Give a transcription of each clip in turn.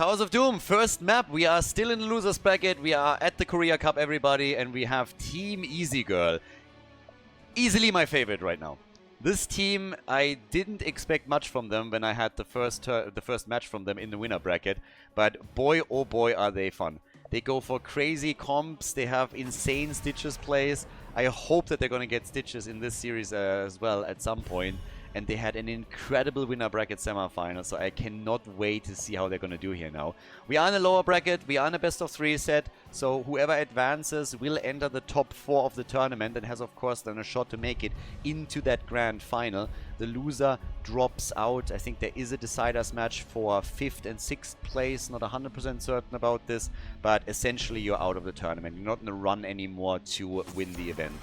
Towers of Doom, first map. We are still in the losers bracket. We are at the Korea Cup, everybody, and we have Team Easy Girl. Easily my favorite right now. This team, I didn't expect much from them when I had the first match from them in the winner bracket, but boy oh boy are they fun. They go for crazy comps, they have insane Stitches plays. I hope that they're gonna get Stitches in this series as well at some point. And they had an incredible winner bracket semi-final, so I cannot wait to see how they're going to do here now. We are in a lower bracket, we are in a best of 3 set, so whoever advances will enter the top 4 of the tournament and has of course then a shot to make it into that grand final. The loser drops out. I think there is a deciders match for 5th and 6th place, not 100% certain about this, but essentially you're out of the tournament. You're not in the run anymore to win the event.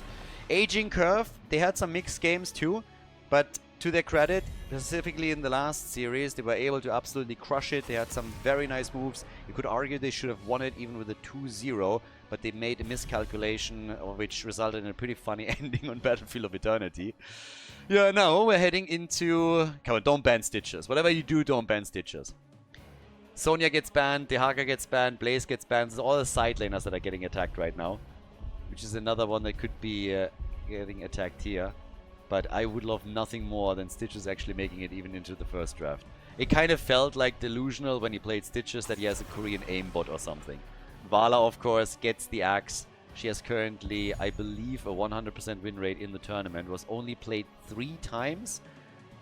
Aging Curve, they had some mixed games too, but to their credit, specifically in the last series, they were able to absolutely crush it. They had some very nice moves. You could argue they should have won it even with a 2-0, but they made a miscalculation, which resulted in a pretty funny ending on Battlefield of Eternity. Yeah, now we're heading into... Come on, don't ban Stitches. Whatever you do, don't ban Stitches. Sonya gets banned, Dehaka gets banned, Blaze gets banned. It's all the side laners that are getting attacked right now, which is another one that could be getting attacked here. But I would love nothing more than Stitches actually making it even into the first draft. It kind of felt like delusional when he played Stitches that he has a Korean aimbot or something. Vala, of course, gets the axe. She has currently, I believe, a 100% win rate in the tournament. Was only played 3 times.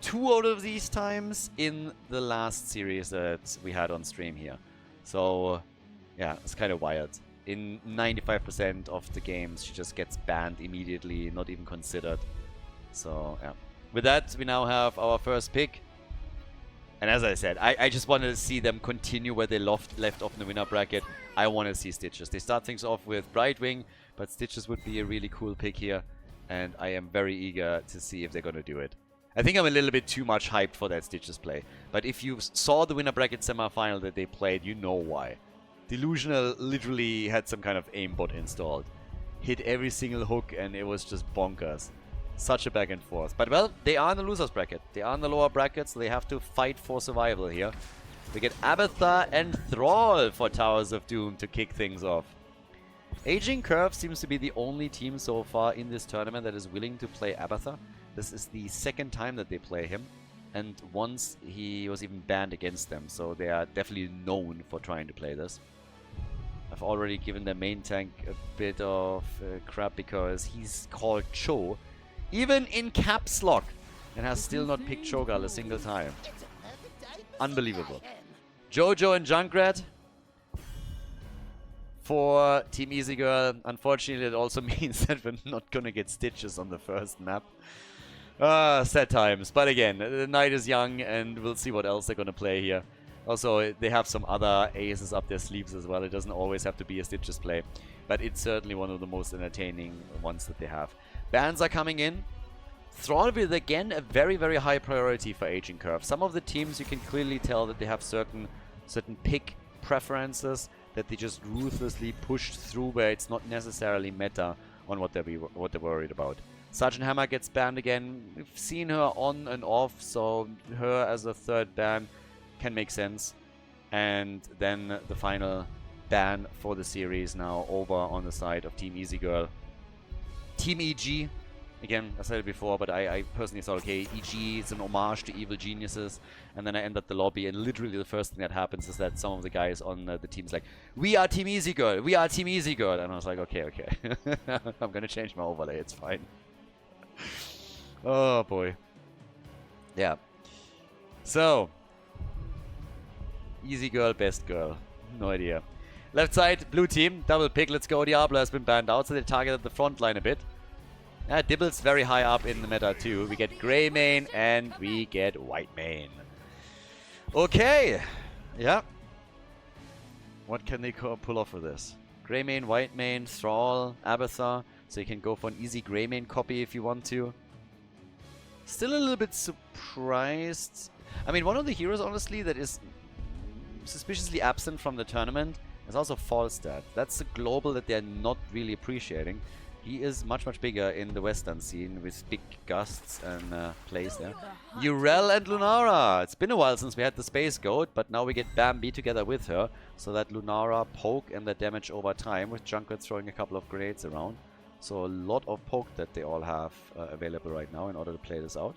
2 out of these times in the last series that we had on stream here. So, yeah, it's kind of wild. In 95% of the games, she just gets banned immediately, not even considered. So, yeah. With that, we now have our first pick. And as I said, I just wanted to see them continue where they left off in the winner bracket. I want to see Stitches. They start things off with Brightwing, but Stitches would be a really cool pick here. And I am very eager to see if they're going to do it. I think I'm a little bit too much hyped for that Stitches play. But if you saw the winner bracket semi-final that they played, you know why. Delusional literally had some kind of aimbot installed. Hit every single hook and it was just bonkers. Such a back and forth. But well, they are in the losers bracket. They are in the lower bracket, so they have to fight for survival here. We get Abathar and Thrall for Towers of Doom to kick things off. Aging Curve seems to be the only team so far in this tournament that is willing to play Abathar. This is the 2nd time that they play him. And once he was even banned against them, so they are definitely known for trying to play this. I've already given their main tank a bit of crap because he's called Cho. Even in caps lock, and has still not picked Cho'Gath a single time. Unbelievable. Jojo and Junkrat for Team Easy Girl. Unfortunately, it also means that we're not gonna get Stitches on the first map. Sad times. But again, the night is young, and we'll see what else they're gonna play here. Also, they have some other aces up their sleeves as well. It doesn't always have to be a Stitches play, but it's certainly one of the most entertaining ones that they have. Bans are coming in. Thrall with again a very, very high priority for Aging Curve. Some of the teams you can clearly tell that they have certain pick preferences that they just ruthlessly push through where it's not necessarily meta on what they're worried about. Sergeant Hammer gets banned again. We've seen her on and off, so her as a 3rd ban can make sense. And then the final ban for the series now over on the side of Team Easy Girl. Team EG, again, I said it before, but I personally thought, okay, EG is an homage to Evil Geniuses, and then I end up the lobby, and literally the first thing that happens is that some of the guys on the team's like, we are Team Easy Girl, we are Team Easy Girl, and I was like, okay, I'm gonna change my overlay, it's fine. Oh boy. Yeah. So, Easy Girl, best girl, no idea. Left side, blue team, double pick, let's go. Diablo has been banned out, so they targeted the front line a bit. Dibble's very high up in the meta too. We get Grey Main and we get White Main. Okay, yeah. What can they pull off with this? Grey Main, White Main, Thrall, Abathar. So you can go for an easy Grey Main copy if you want to. Still a little bit surprised. I mean, one of the heroes, honestly, that is suspiciously absent from the tournament is also Falstad. That's a global that they're not really appreciating. He is much, much bigger in the western scene with big gusts and plays there. Urel and Lunara. It's been a while since we had the Space Goat, but now we get Bambi together with her. So that Lunara poke and the damage over time with Junkrat throwing a couple of grenades around. So a lot of poke that they all have available right now in order to play this out.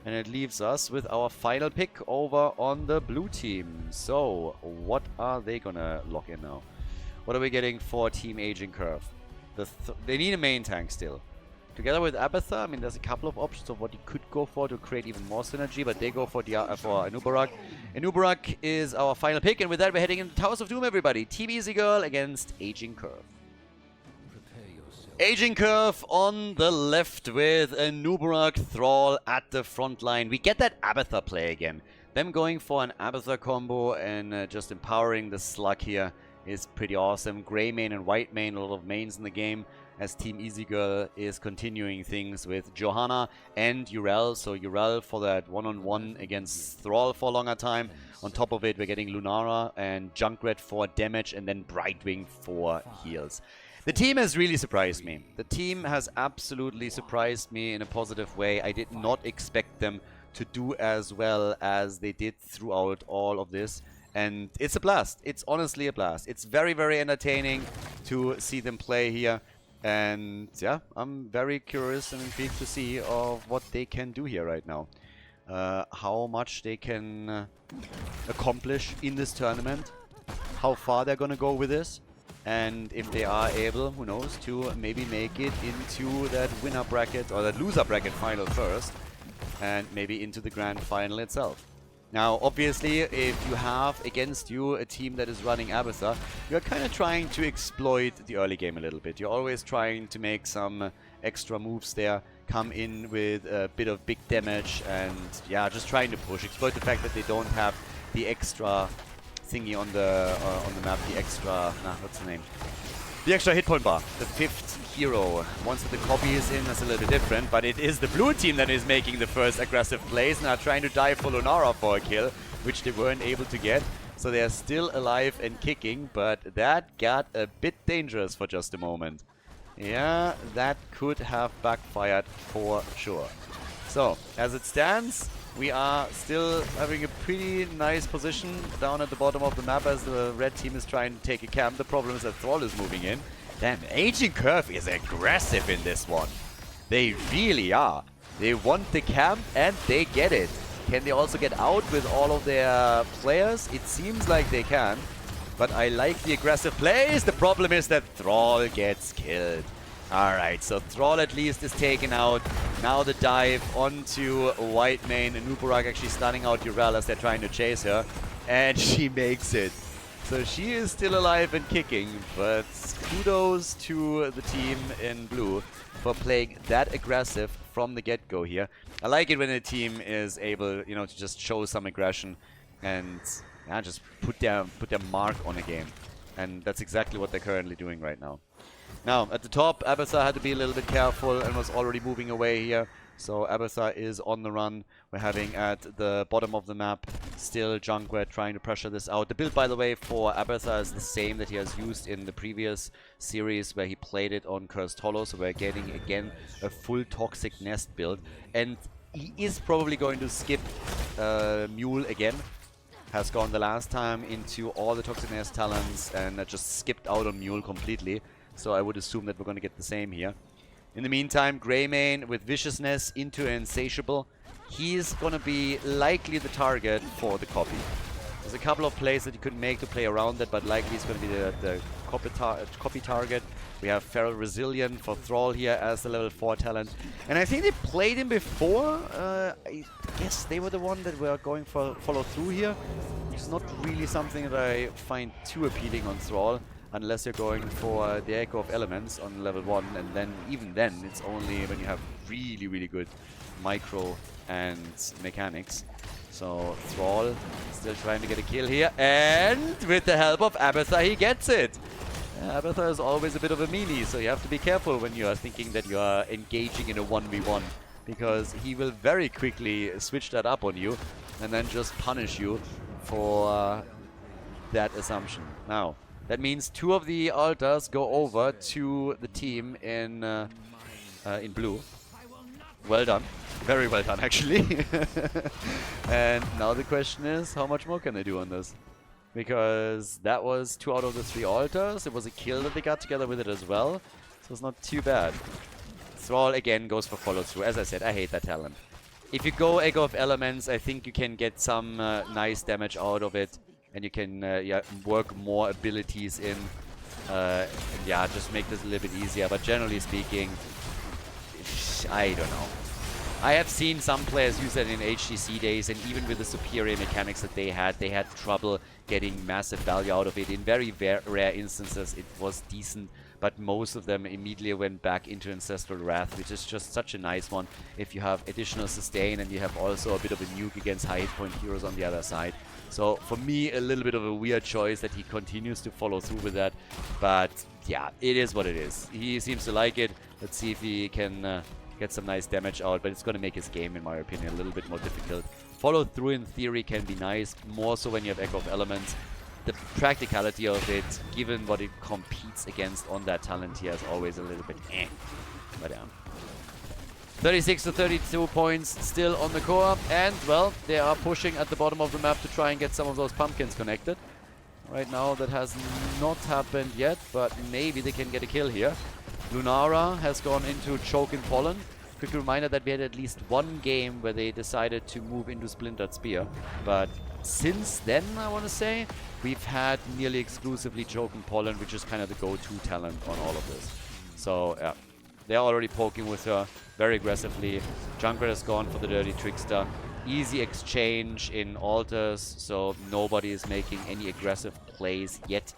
And it leaves us with our final pick over on the blue team. So, what are they gonna lock in now? What are we getting for Team Aging Curve? They need a main tank still. Together with Abathar, I mean, there's a couple of options of what you could go for to create even more synergy, but they go for Anubarak. Anubarak is our final pick, and with that, we're heading into Towers of Doom, everybody. Team Easy Girl against Aging Curve. Aging Curve on the left with Anubarak Thrall at the front line. We get that Abathar play again. Them going for an Abathar combo and just empowering the Slug here is pretty awesome. Grey main and white main, a lot of mains in the game, as Team Easy Girl is continuing things with Johanna and Urel. So Urel for that one-on-one against Thrall for a longer time. On top of it, we're getting Lunara and Junkrat for damage, and then Brightwing for heals. The team has really surprised me. The team has absolutely surprised me in a positive way. I did not expect them to do as well as they did throughout all of this. And it's a blast. It's honestly a blast. It's very, very entertaining to see them play here. And yeah, I'm very curious and intrigued to see of what they can do here right now. How much they can accomplish in this tournament. How far they're gonna go with this. And if they are able, who knows, to maybe make it into that winner bracket or that loser bracket final first. And maybe into the grand final itself. Now, obviously, if you have against you a team that is running Abathar, you're kind of trying to exploit the early game a little bit. You're always trying to make some extra moves there, come in with a bit of big damage, and yeah, just trying to push. Exploit the fact that they don't have the extra thingy on the map, the extra, what's the name? The extra hit point bar, the 5th hero. Once the copy is in, that's a little bit different, but it is the blue team that is making the first aggressive plays and are trying to dive for Lunara for a kill, which they weren't able to get. So they are still alive and kicking, but that got a bit dangerous for just a moment. Yeah, that could have backfired for sure. So, as it stands, we are still having a pretty nice position down at the bottom of the map as the red team is trying to take a camp. The problem is that Thrall is moving in. Damn, Aging Curve is aggressive in this one. They really are. They want the camp and they get it. Can they also get out with all of their players? It seems like they can. But I like the aggressive plays. The problem is that Thrall gets killed. Alright, so Thrall at least is taken out. Now the dive onto white main. Anubarak actually stunning out Urel as they're trying to chase her. And she makes it. So she is still alive and kicking, but kudos to the team in blue for playing that aggressive from the get-go here. I like it when a team is able, you know, to just show some aggression and yeah, just put their mark on a game. And that's exactly what they're currently doing right now. Now, at the top, Abathar had to be a little bit careful and was already moving away here. So Abathar is on the run. We're having at the bottom of the map still Junkrat trying to pressure this out. The build, by the way, for Abathar is the same that he has used in the previous series where he played it on Cursed Hollow. So we're getting, again, a full Toxic Nest build. And he is probably going to skip Mule again. Has gone the last time into all the Toxic Nest talents and just skipped out on Mule completely. So I would assume that we're going to get the same here. In the meantime, Greymane with Viciousness into Insatiable. He's going to be likely the target for the copy. There's a couple of plays that you could make to play around that, but likely it's going to be the copy target. We have Feral Resilient for Thrall here as the level 4 talent. And I think they played him before. I guess they were the one that were going for follow through here. It's not really something that I find too appealing on Thrall. Unless you're going for the Echo of Elements on level 1, and then even then it's only when you have really, really good micro and mechanics. So Thrall still trying to get a kill here, and with the help of Abathar he gets it. Abathar is always a bit of a meanie, so you have to be careful when you are thinking that you are engaging in a 1v1, because he will very quickly switch that up on you and then just punish you for that assumption. Now, That means 2 of the altars go over to the team in blue. Well done. Very well done, actually. And now the question is, how much more can they do on this? Because that was 2 out of the 3 altars. It was a kill that they got together with it as well. So it's not too bad. Thrall again goes for follow through. As I said, I hate that talent. If you go Echo of Elements, I think you can get some nice damage out of it. And you can work more abilities in. And yeah, just make this a little bit easier. But generally speaking, I don't know. I have seen some players use that in HTC days, and even with the superior mechanics that they had trouble getting massive value out of it. In very rare instances, it was decent, but most of them immediately went back into Ancestral Wrath, which is just such a nice one if you have additional sustain and you have also a bit of a nuke against high hit point heroes on the other side. So for me, a little bit of a weird choice that he continues to follow through with that, but yeah, it is what it is. He seems to like it. Let's see if he can get some nice damage out, but it's going to make his game, in my opinion, a little bit more difficult. Follow through in theory can be nice, more so when you have Echo of Elements. The practicality of it, given what it competes against on that talent here, is always a little bit eh. But yeah. 36 to 32 points still on the core, and well, they are pushing at the bottom of the map to try and get some of those pumpkins connected. Right now that has not happened yet, but maybe they can get a kill here. Lunara has gone into Choke and Pollen. Quick reminder that we had at least one game where they decided to move into Splintered Spear. But since then, I want to say, we've had nearly exclusively Choke and Pollen, which is kind of the go-to talent on all of this. So, yeah. They're already poking with her very aggressively. Junkrat has gone for the Dirty Trickster. Easy exchange in altars, so nobody is making any aggressive plays yet.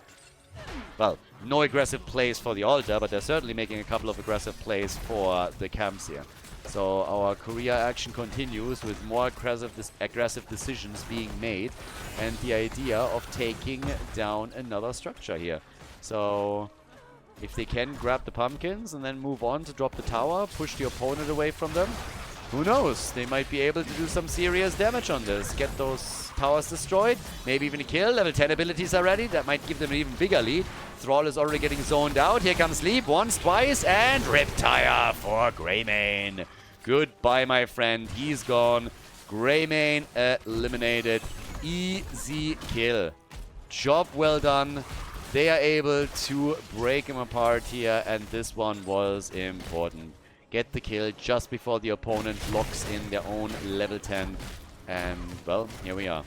Well, no aggressive plays for the altar, but they're certainly making a couple of aggressive plays for the camps here. So our Korea action continues with more aggressive decisions being made, and the idea of taking down another structure here. So if they can grab the pumpkins and then move on to drop the tower, push the opponent away from them, who knows? They might be able to do some serious damage on this. Get those towers destroyed. Maybe even a kill. Level 10 abilities are ready. That might give them an even bigger lead. Thrall is already getting zoned out. Here comes Sleep. Once, twice. And Riptire for Greymane. Goodbye, my friend. He's gone. Greymane eliminated. Easy kill. Job well done. They are able to break him apart here. And this one was important. Get the kill just before the opponent locks in their own level 10. And, well, here we are.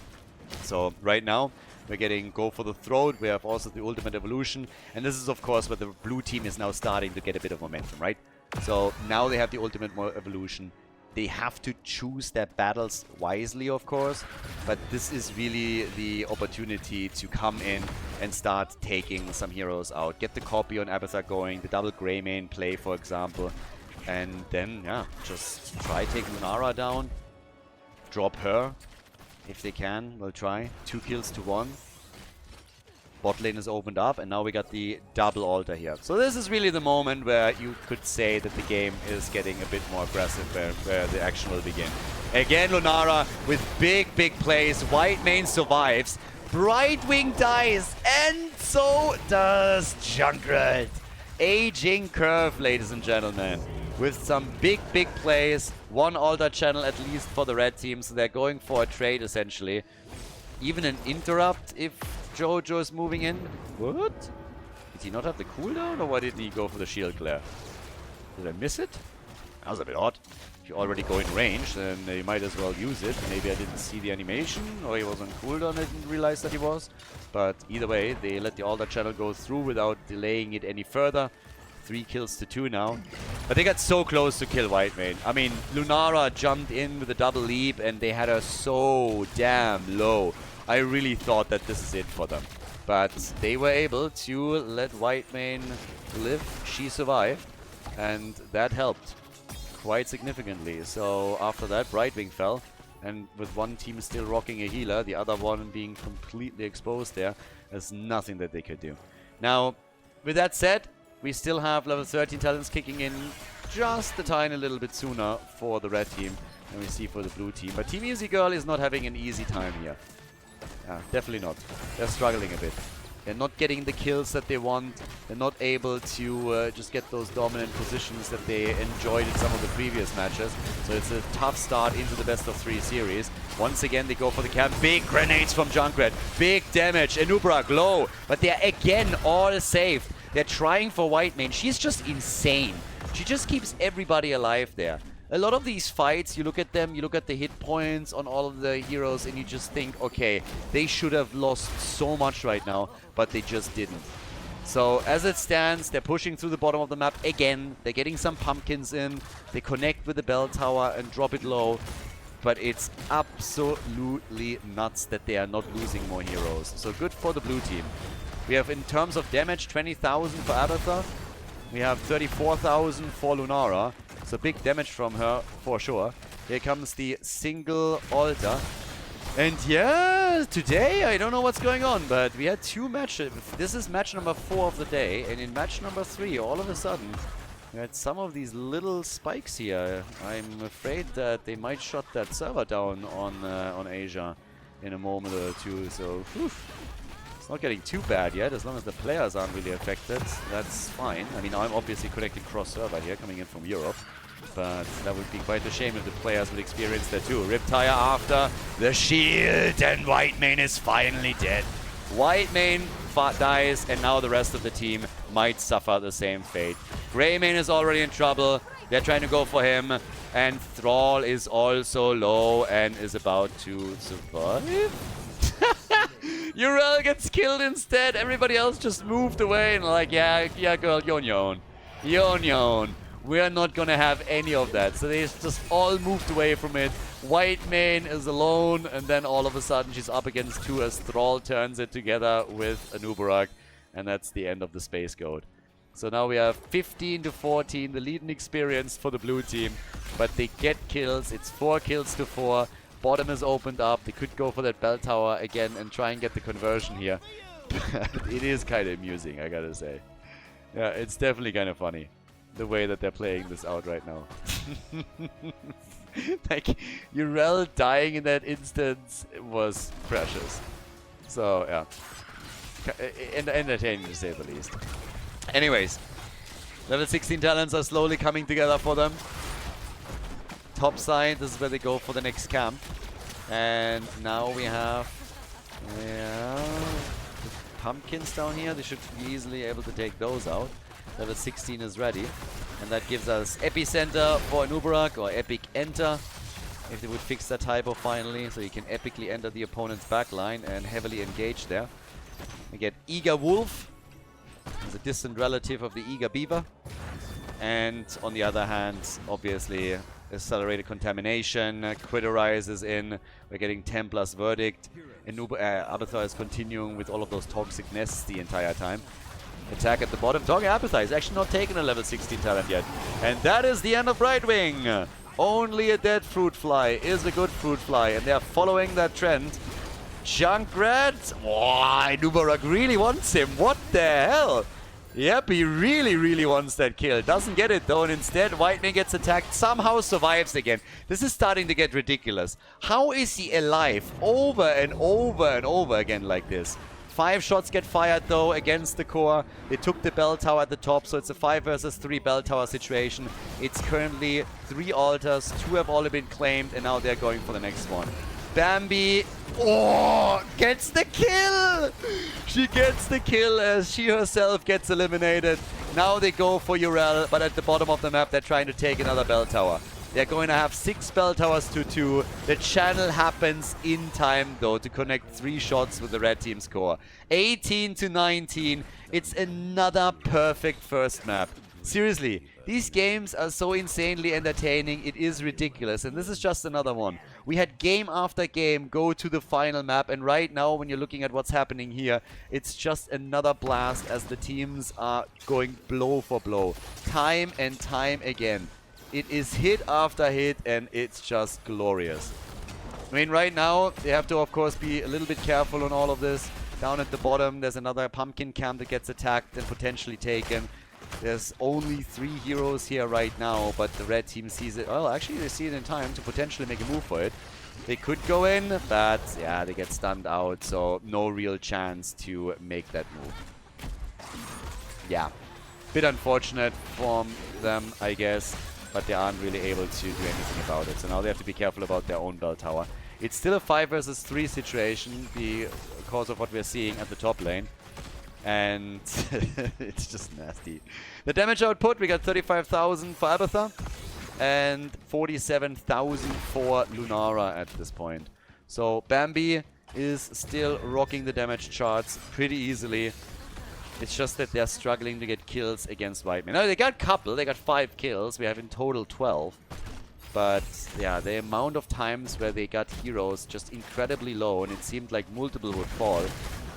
So, right now, we're getting Go for the Throat. We have also the Ultimate Evolution. And this is, of course, where the blue team is now starting to get a bit of momentum, right? So, now they have the Ultimate Evolution. They have to choose their battles wisely, of course. But this is really the opportunity to come in and start taking some heroes out. Get the copy on Abathar going. The double Greymane play, for example. And then, yeah, just try taking Lunara down. Drop her, if they can. We'll try. 2 kills to 1. Bot lane is opened up, and now we got the double altar here. So this is really the moment where you could say that the game is getting a bit more aggressive, where the action will begin. Again, Lunara with big plays. Whitemane survives. Brightwing dies, and so does Junkrat. Aging curve, ladies and gentlemen. With some big plays, 1 altar channel at least for the red team, so they're going for a trade essentially. Even an interrupt if Jojo is moving in. What? Did he not have the cooldown, or why did he go for the shield glare? Did I miss it? That was a bit odd. If you already go in range, then you might as well use it. Maybe I didn't see the animation, or he was on cooldown, I didn't realize that he was. But either way, they let the altar channel go through without delaying it any further. 3 kills to 2 now. But they got so close to kill Whitemane. I mean, Lunara jumped in with a double leap and they had her so damn low. I really thought that this is it for them. But they were able to let Whitemane live. She survived. And that helped quite significantly. So after that, Brightwing fell. And with one team still rocking a healer, the other one being completely exposed there, there's nothing that they could do. Now, with that said, we still have level 13 talents kicking in just a tiny little bit sooner for the red team than we see for the blue team. But Team Easy Girl is not having an easy time here. Definitely not. They're struggling a bit. They're not getting the kills that they want. They're not able to just get those dominant positions that they enjoyed in some of the previous matches. So it's a tough start into the best of 3 series. Once again, they go for the camp. Big grenades from Junkrat. Big damage. Anubrak low. But they're again all saved. They're trying for Whitemane. She's just insane. She just keeps everybody alive there. A lot of these fights, you look at them, you look at the hit points on all of the heroes, and you just think, okay, they should have lost so much right now, but they just didn't. So as it stands, they're pushing through the bottom of the map again. They're getting some pumpkins in. They connect with the bell tower and drop it low. But it's absolutely nuts that they are not losing more heroes. So good for the blue team. We have, in terms of damage, 20,000 for Abathur. We have 34,000 for Lunara. So big damage from her, for sure. Here comes the single altar. And yeah, today, I don't know what's going on, but we had 2 matches. This is match number 4 of the day. And in match number 3, all of a sudden, we had some of these little spikes here. I'm afraid that they might shut that server down on Asia in a moment or two. So, whew. It's not getting too bad yet, as long as the players aren't really affected. That's fine. I mean, I'm obviously connecting cross-server here, coming in from Europe. But that would be quite a shame if the players would experience that too. Riptire after the shield, and Whitemane is finally dead. Whitemane dies, and now the rest of the team might suffer the same fate. Greymane is already in trouble. They're trying to go for him. And Thrall is also low and is about to survive. Urel gets killed instead. Everybody else just moved away and like, yeah, girl, you're on your own. You're on your own. We're not gonna have any of that. So they just all moved away from it. Whitemane is alone, and then all of a sudden she's up against 2 as Thrall turns it together with Anubarak, and that's the end of the Space Goat. So now we have 15 to 14, the lead in experience for the blue team, but they get kills. It's 4 kills to 4. Bottom is opened up. They could go for that bell tower again and try and get the conversion here. It is kind of amusing, I gotta say. Yeah, it's definitely kind of funny, the way that they're playing this out right now. Like, Urel dying in that instance was precious. So, yeah. Entertaining to say the least. Anyways, level 16 talents are slowly coming together for them. Top side, this is where they go for the next camp. And now we have the pumpkins down here. They should be easily able to take those out. Level 16 is ready. And that gives us Epicenter for Anubarak, or Epic Enter. If they would fix that typo finally, so you can epically enter the opponent's backline and heavily engage there. We get Eager Wolf, as a distant relative of the Eager Beaver. And on the other hand, obviously, Accelerated Contamination, Quitterize is in. We're getting 10 plus Verdict. Abathur is continuing with all of those toxic nests the entire time. Attack at the bottom. Talking Abathur is actually not taking a level 16 talent yet. And that is the end of Brightwing. Only a dead fruit fly is a good fruit fly, and they're following that trend. Junkrat! Wow, Anubarak really wants him. What the hell? Yep, he really wants that kill. Doesn't get it though, and instead Whitemane gets attacked, somehow survives again. This is starting to get ridiculous. How is he alive over and over and over again like this? 5 shots get fired though against the core. They took the bell tower at the top, so it's a 5 versus 3 bell tower situation. It's currently 3 altars, 2 have already been claimed, and now they're going for the next one. Bambi, oh, gets the kill! She gets the kill as she herself gets eliminated. Now they go for Urel, but at the bottom of the map they're trying to take another bell tower. They're going to have 6 bell towers to 2. The channel happens in time though to connect 3 shots with the red team's core. 18 to 19. It's another perfect first map. Seriously, these games are so insanely entertaining, it is ridiculous, and this is just another one. We had game after game go to the final map, and right now when you're looking at what's happening here, it's just another blast as the teams are going blow for blow. Time and time again. It is hit after hit, and it's just glorious. I mean, right now, they have to, of course, be a little bit careful on all of this. Down at the bottom, there's another pumpkin camp that gets attacked and potentially taken. There's only 3 heroes here right now, but the red team sees it. Well, actually, they see it in time to potentially make a move for it. They could go in, but yeah, they get stunned out, so no real chance to make that move. Yeah, bit unfortunate from them, I guess, but they aren't really able to do anything about it. So now they have to be careful about their own bell tower. It's still a 5 versus 3 situation because of what we're seeing at the top lane. And it's just nasty. The damage output, we got 35,000 for Abathur and 47,000 for Lunara at this point. So Bambi is still rocking the damage charts pretty easily. It's just that they're struggling to get kills against Whiteman. No, they got a couple. They got 5 kills. We have in total 12. But yeah, the amount of times where they got heroes just incredibly low, and it seemed like multiple would fall,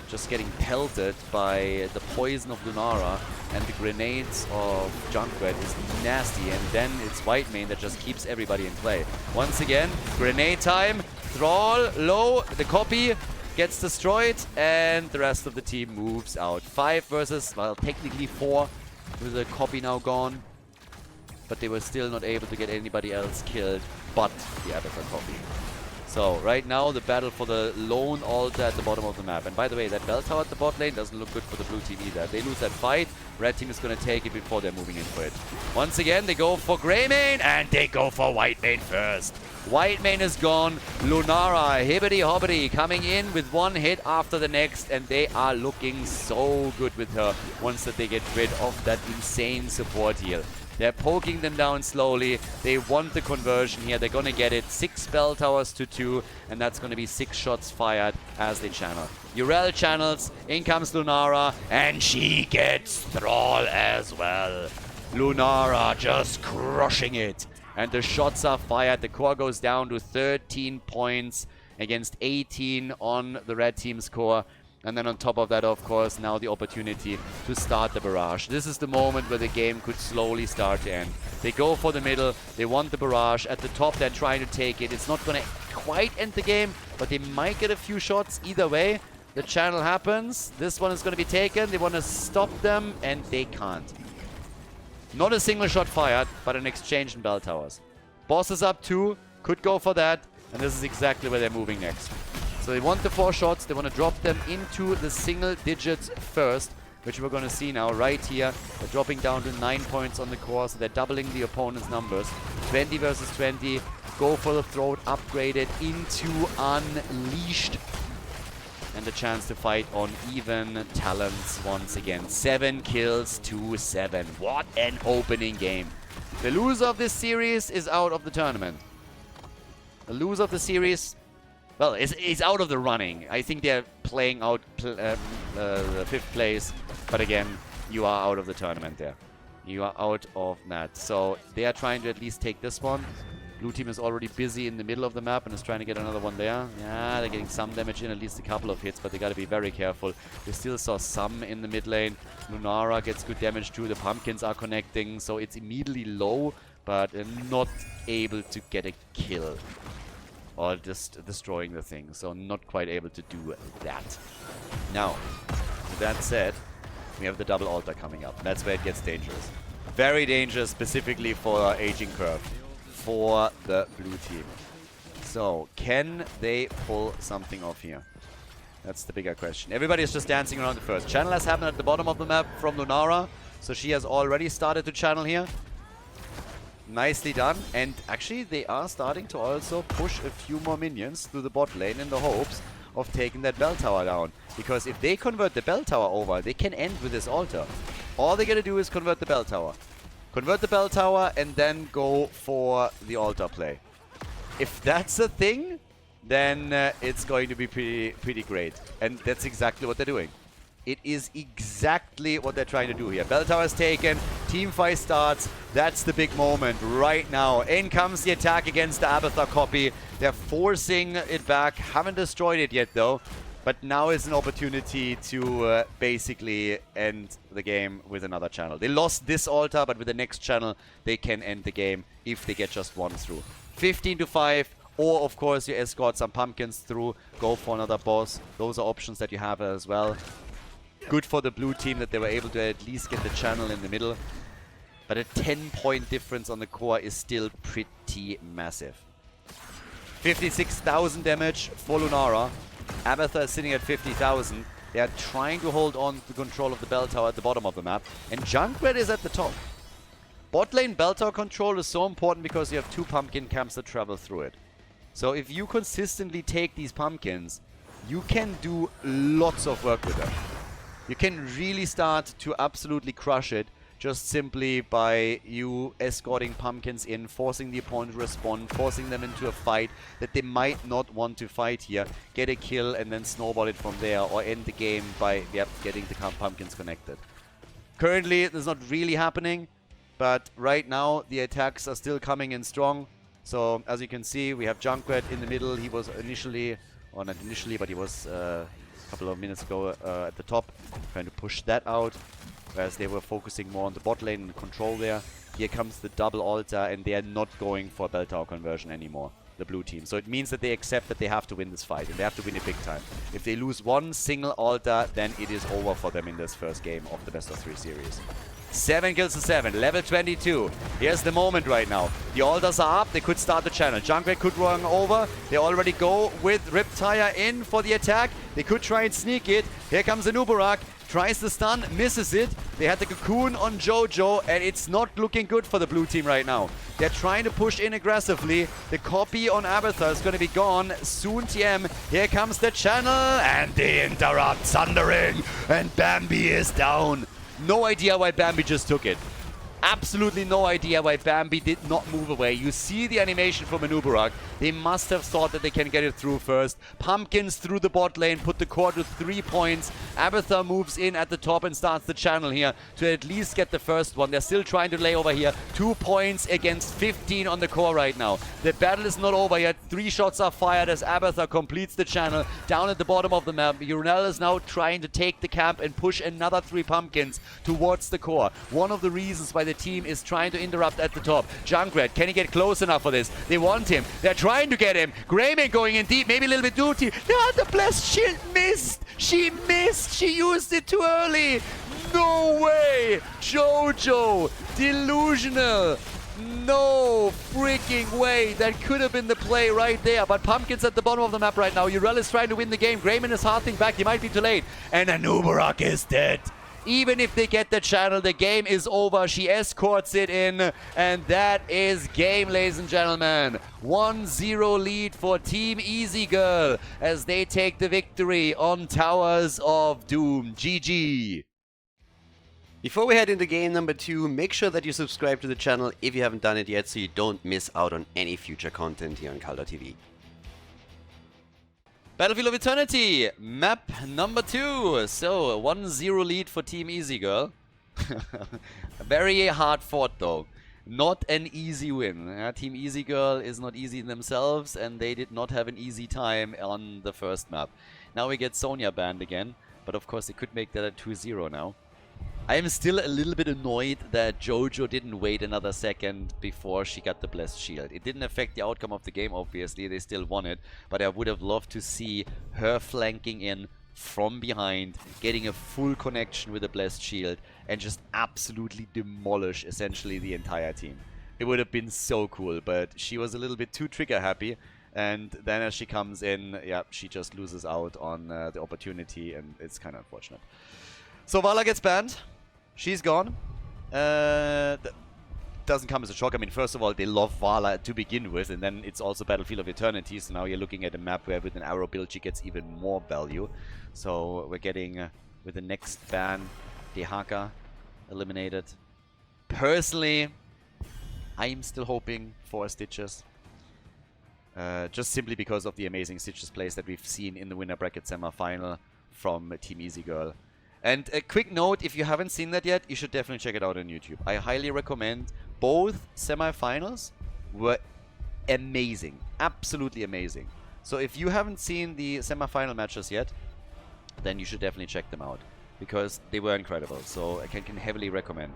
just getting pelted by the poison of Lunara and the grenades of Junkrat is nasty. And then it's Whitemane that just keeps everybody in play. Once again, grenade time. Thrall low. The copy gets destroyed, and the rest of the team moves out. 5 versus, well, technically 4 with the copy now gone. But they were still not able to get anybody else killed but the Abathur copy. So right now the battle for the lone altar at the bottom of the map. And by the way, that bell tower at the bot lane doesn't look good for the blue team either. If they lose that fight, red team is going to take it before they're moving in for it. Once again, they go for Greymane, and they go for Whitemane first. Whitemane is gone. Lunara, hibbity-hobbity, coming in with one hit after the next, and they are looking so good with her once that they get rid of that insane support heal. They're poking them down slowly. They want the conversion here. They're going to get it. 6 bell towers to 2, and that's going to be 6 shots fired as they channel. Yrel channels. In comes Lunara, and she gets Thrall as well. Lunara just crushing it. And the shots are fired. The core goes down to 13 points against 18 on the red team's core. And then on top of that, of course, now the opportunity to start the barrage. This is the moment where the game could slowly start to end. They go for the middle. They want the barrage. At the top, they're trying to take it. It's not going to quite end the game, but they might get a few shots either way. The channel happens. This one is going to be taken. They want to stop them, and they can't. Not a single shot fired, but an exchange in bell towers. Boss is up 2. Could go for that. And this is exactly where they're moving next. So they want the 4 shots. They want to drop them into the single digits first, which we're going to see now right here. They're dropping down to 9 points on the core, so they're doubling the opponent's numbers. 20 versus 20. Go for the throat, upgraded into Unleashed. And the chance to fight on even talents once again. 7 kills to 7. What an opening game. The loser of this series is out of the tournament. The loser of the series... well, it's out of the running. I think they're playing out the 5th place. But again, you are out of the tournament there. You are out of that. So they are trying to at least take this one. Blue team is already busy in the middle of the map and is trying to get another one there. Yeah, they're getting some damage in, at least a couple of hits, but they got to be very careful. We still saw some in the mid lane. Lunara gets good damage too. The pumpkins are connecting, so it's immediately low, but not able to get a kill. Or just destroying the thing, so not quite able to do that. Now, with that said, we have the double altar coming up. That's where it gets dangerous. Very dangerous, specifically for Aging Curve, for the blue team. So, can they pull something off here? That's the bigger question. Everybody is just dancing around the first. Channel has happened at the bottom of the map from Lunara, so she has already started to channel here. Nicely done. And actually, they are starting to also push a few more minions through the bot lane in the hopes of taking that bell tower down. Because if they convert the bell tower over, they can end with this altar. All they gotta do is convert the bell tower. Convert the bell tower and then go for the altar play. If that's a thing, then it's going to be pretty great. And that's exactly what they're doing. It is exactly what they're trying to do here. Bell tower is taken. Team fight starts. That's the big moment right now. In comes the attack against the Abathur copy. They're forcing it back. Haven't destroyed it yet though. But now is an opportunity to basically end the game with another channel. They lost this altar, but with the next channel, they can end the game if they get just one through. 15 to 5. Or, of course, you escort some pumpkins through. Go for another boss. Those are options that you have as well. Good for the blue team that they were able to at least get the channel in the middle. But a 10-point difference on the core is still pretty massive. 56,000 damage for Lunara. Abathur is sitting at 50,000. They are trying to hold on to control of the bell tower at the bottom of the map. And Junkrat is at the top. Bot lane bell tower control is so important because you have 2 pumpkin camps that travel through it. So if you consistently take these pumpkins, you can do lots of work with them. You can really start to absolutely crush it just simply by you escorting pumpkins in, forcing the opponent to respond, forcing them into a fight that they might not want to fight here, get a kill and then snowball it from there, or end the game by getting the pumpkins connected. Currently, this is not really happening, but right now the attacks are still coming in strong. So as you can see, we have Junkrat in the middle. He was initially, or not initially, but he was a couple of minutes ago at the top, trying to push that out. Whereas they were focusing more on the bot lane and control there. Here comes the double altar, and they are not going for bell tower conversion anymore, the blue team. So it means that they accept that they have to win this fight, and they have to win it big time. If they lose one single altar, then it is over for them in this first game of the best of 3 series. 7 kills to 7, level 22. Here's the moment right now. The altars are up, they could start the channel. Junkrat could run over. They already go with Riptire in for the attack. They could try and sneak it. Here comes the Nubarak. Tries the stun, misses it. They had the cocoon on Jojo, and it's not looking good for the blue team right now. They're trying to push in aggressively. The copy on Abathur is going to be gone soon. TM. Here comes the channel, and the interrupt thundering, and Bambi is down. No idea why Bambi just took it. Absolutely no idea why Bambi did not move away. You see the animation from Anubarak. They must have thought that they can get it through first. Pumpkins through the bot lane, put the core to 3 points. Abathur moves in at the top and starts the channel here to at least get the first one. They're still trying to lay over here. 2 points against 15 on the core right now. The battle is not over yet. 3 shots are fired as Abathur completes the channel down at the bottom of the map. Urinel is now trying to take the camp and push another 3 pumpkins towards the core. One of the reasons why the team is trying to interrupt at the top. Junkrat, can he get close enough for this? They want him. They're trying to get him. Greymane going in deep, maybe a little bit too deep. No, the blessed shield missed. She missed. She used it too early. No way. Jojo, delusional. No freaking way. That could have been the play right there. But Pumpkin's at the bottom of the map right now. Urel is trying to win the game. Greymane is harting back. He might be too late. And Anubarak is dead. Even if they get the channel, the game is over. She escorts it in, and that is game, ladies and gentlemen. 1-0 lead for Team Easy Girl as they take the victory on Towers of Doom. GG. Before we head into game number 2, make sure that you subscribe to the channel if you haven't done it yet so you don't miss out on any future content here on Khaldor TV. Battlefield of Eternity, map number 2. So, 1-0 lead for Team Easy Girl. Very hard fought though. Not an easy win. Team Easy Girl is not easy themselves, and they did not have an easy time on the first map. Now we get Sonya banned again, but of course they could make that a 2-0 now. I am still a little bit annoyed that Jojo didn't wait another second before she got the Blessed Shield. It didn't affect the outcome of the game, obviously. They still won it. But I would have loved to see her flanking in from behind, getting a full connection with the Blessed Shield, and just absolutely demolish, essentially, the entire team. It would have been so cool, but she was a little bit too trigger happy. And then as she comes in, yeah, she just loses out on the opportunity, and it's kind of unfortunate. So Vala gets banned. She's gone. Doesn't come as a shock. I mean, first of all, they love Vala to begin with, and then it's also Battlefield of Eternity, so now you're looking at a map where with an arrow build she gets even more value. So we're getting, with the next ban, Dehaka eliminated. Personally, I'm still hoping for Stitches. Just simply because of the amazing Stitches plays that we've seen in the winner bracket semi-final from Team Easy Girl. And a quick note, if you haven't seen that yet, you should definitely check it out on YouTube. I highly recommend. Both semi-finals were amazing. Absolutely amazing. So if you haven't seen the semi-final matches yet, then you should definitely check them out, because they were incredible. So I can heavily recommend.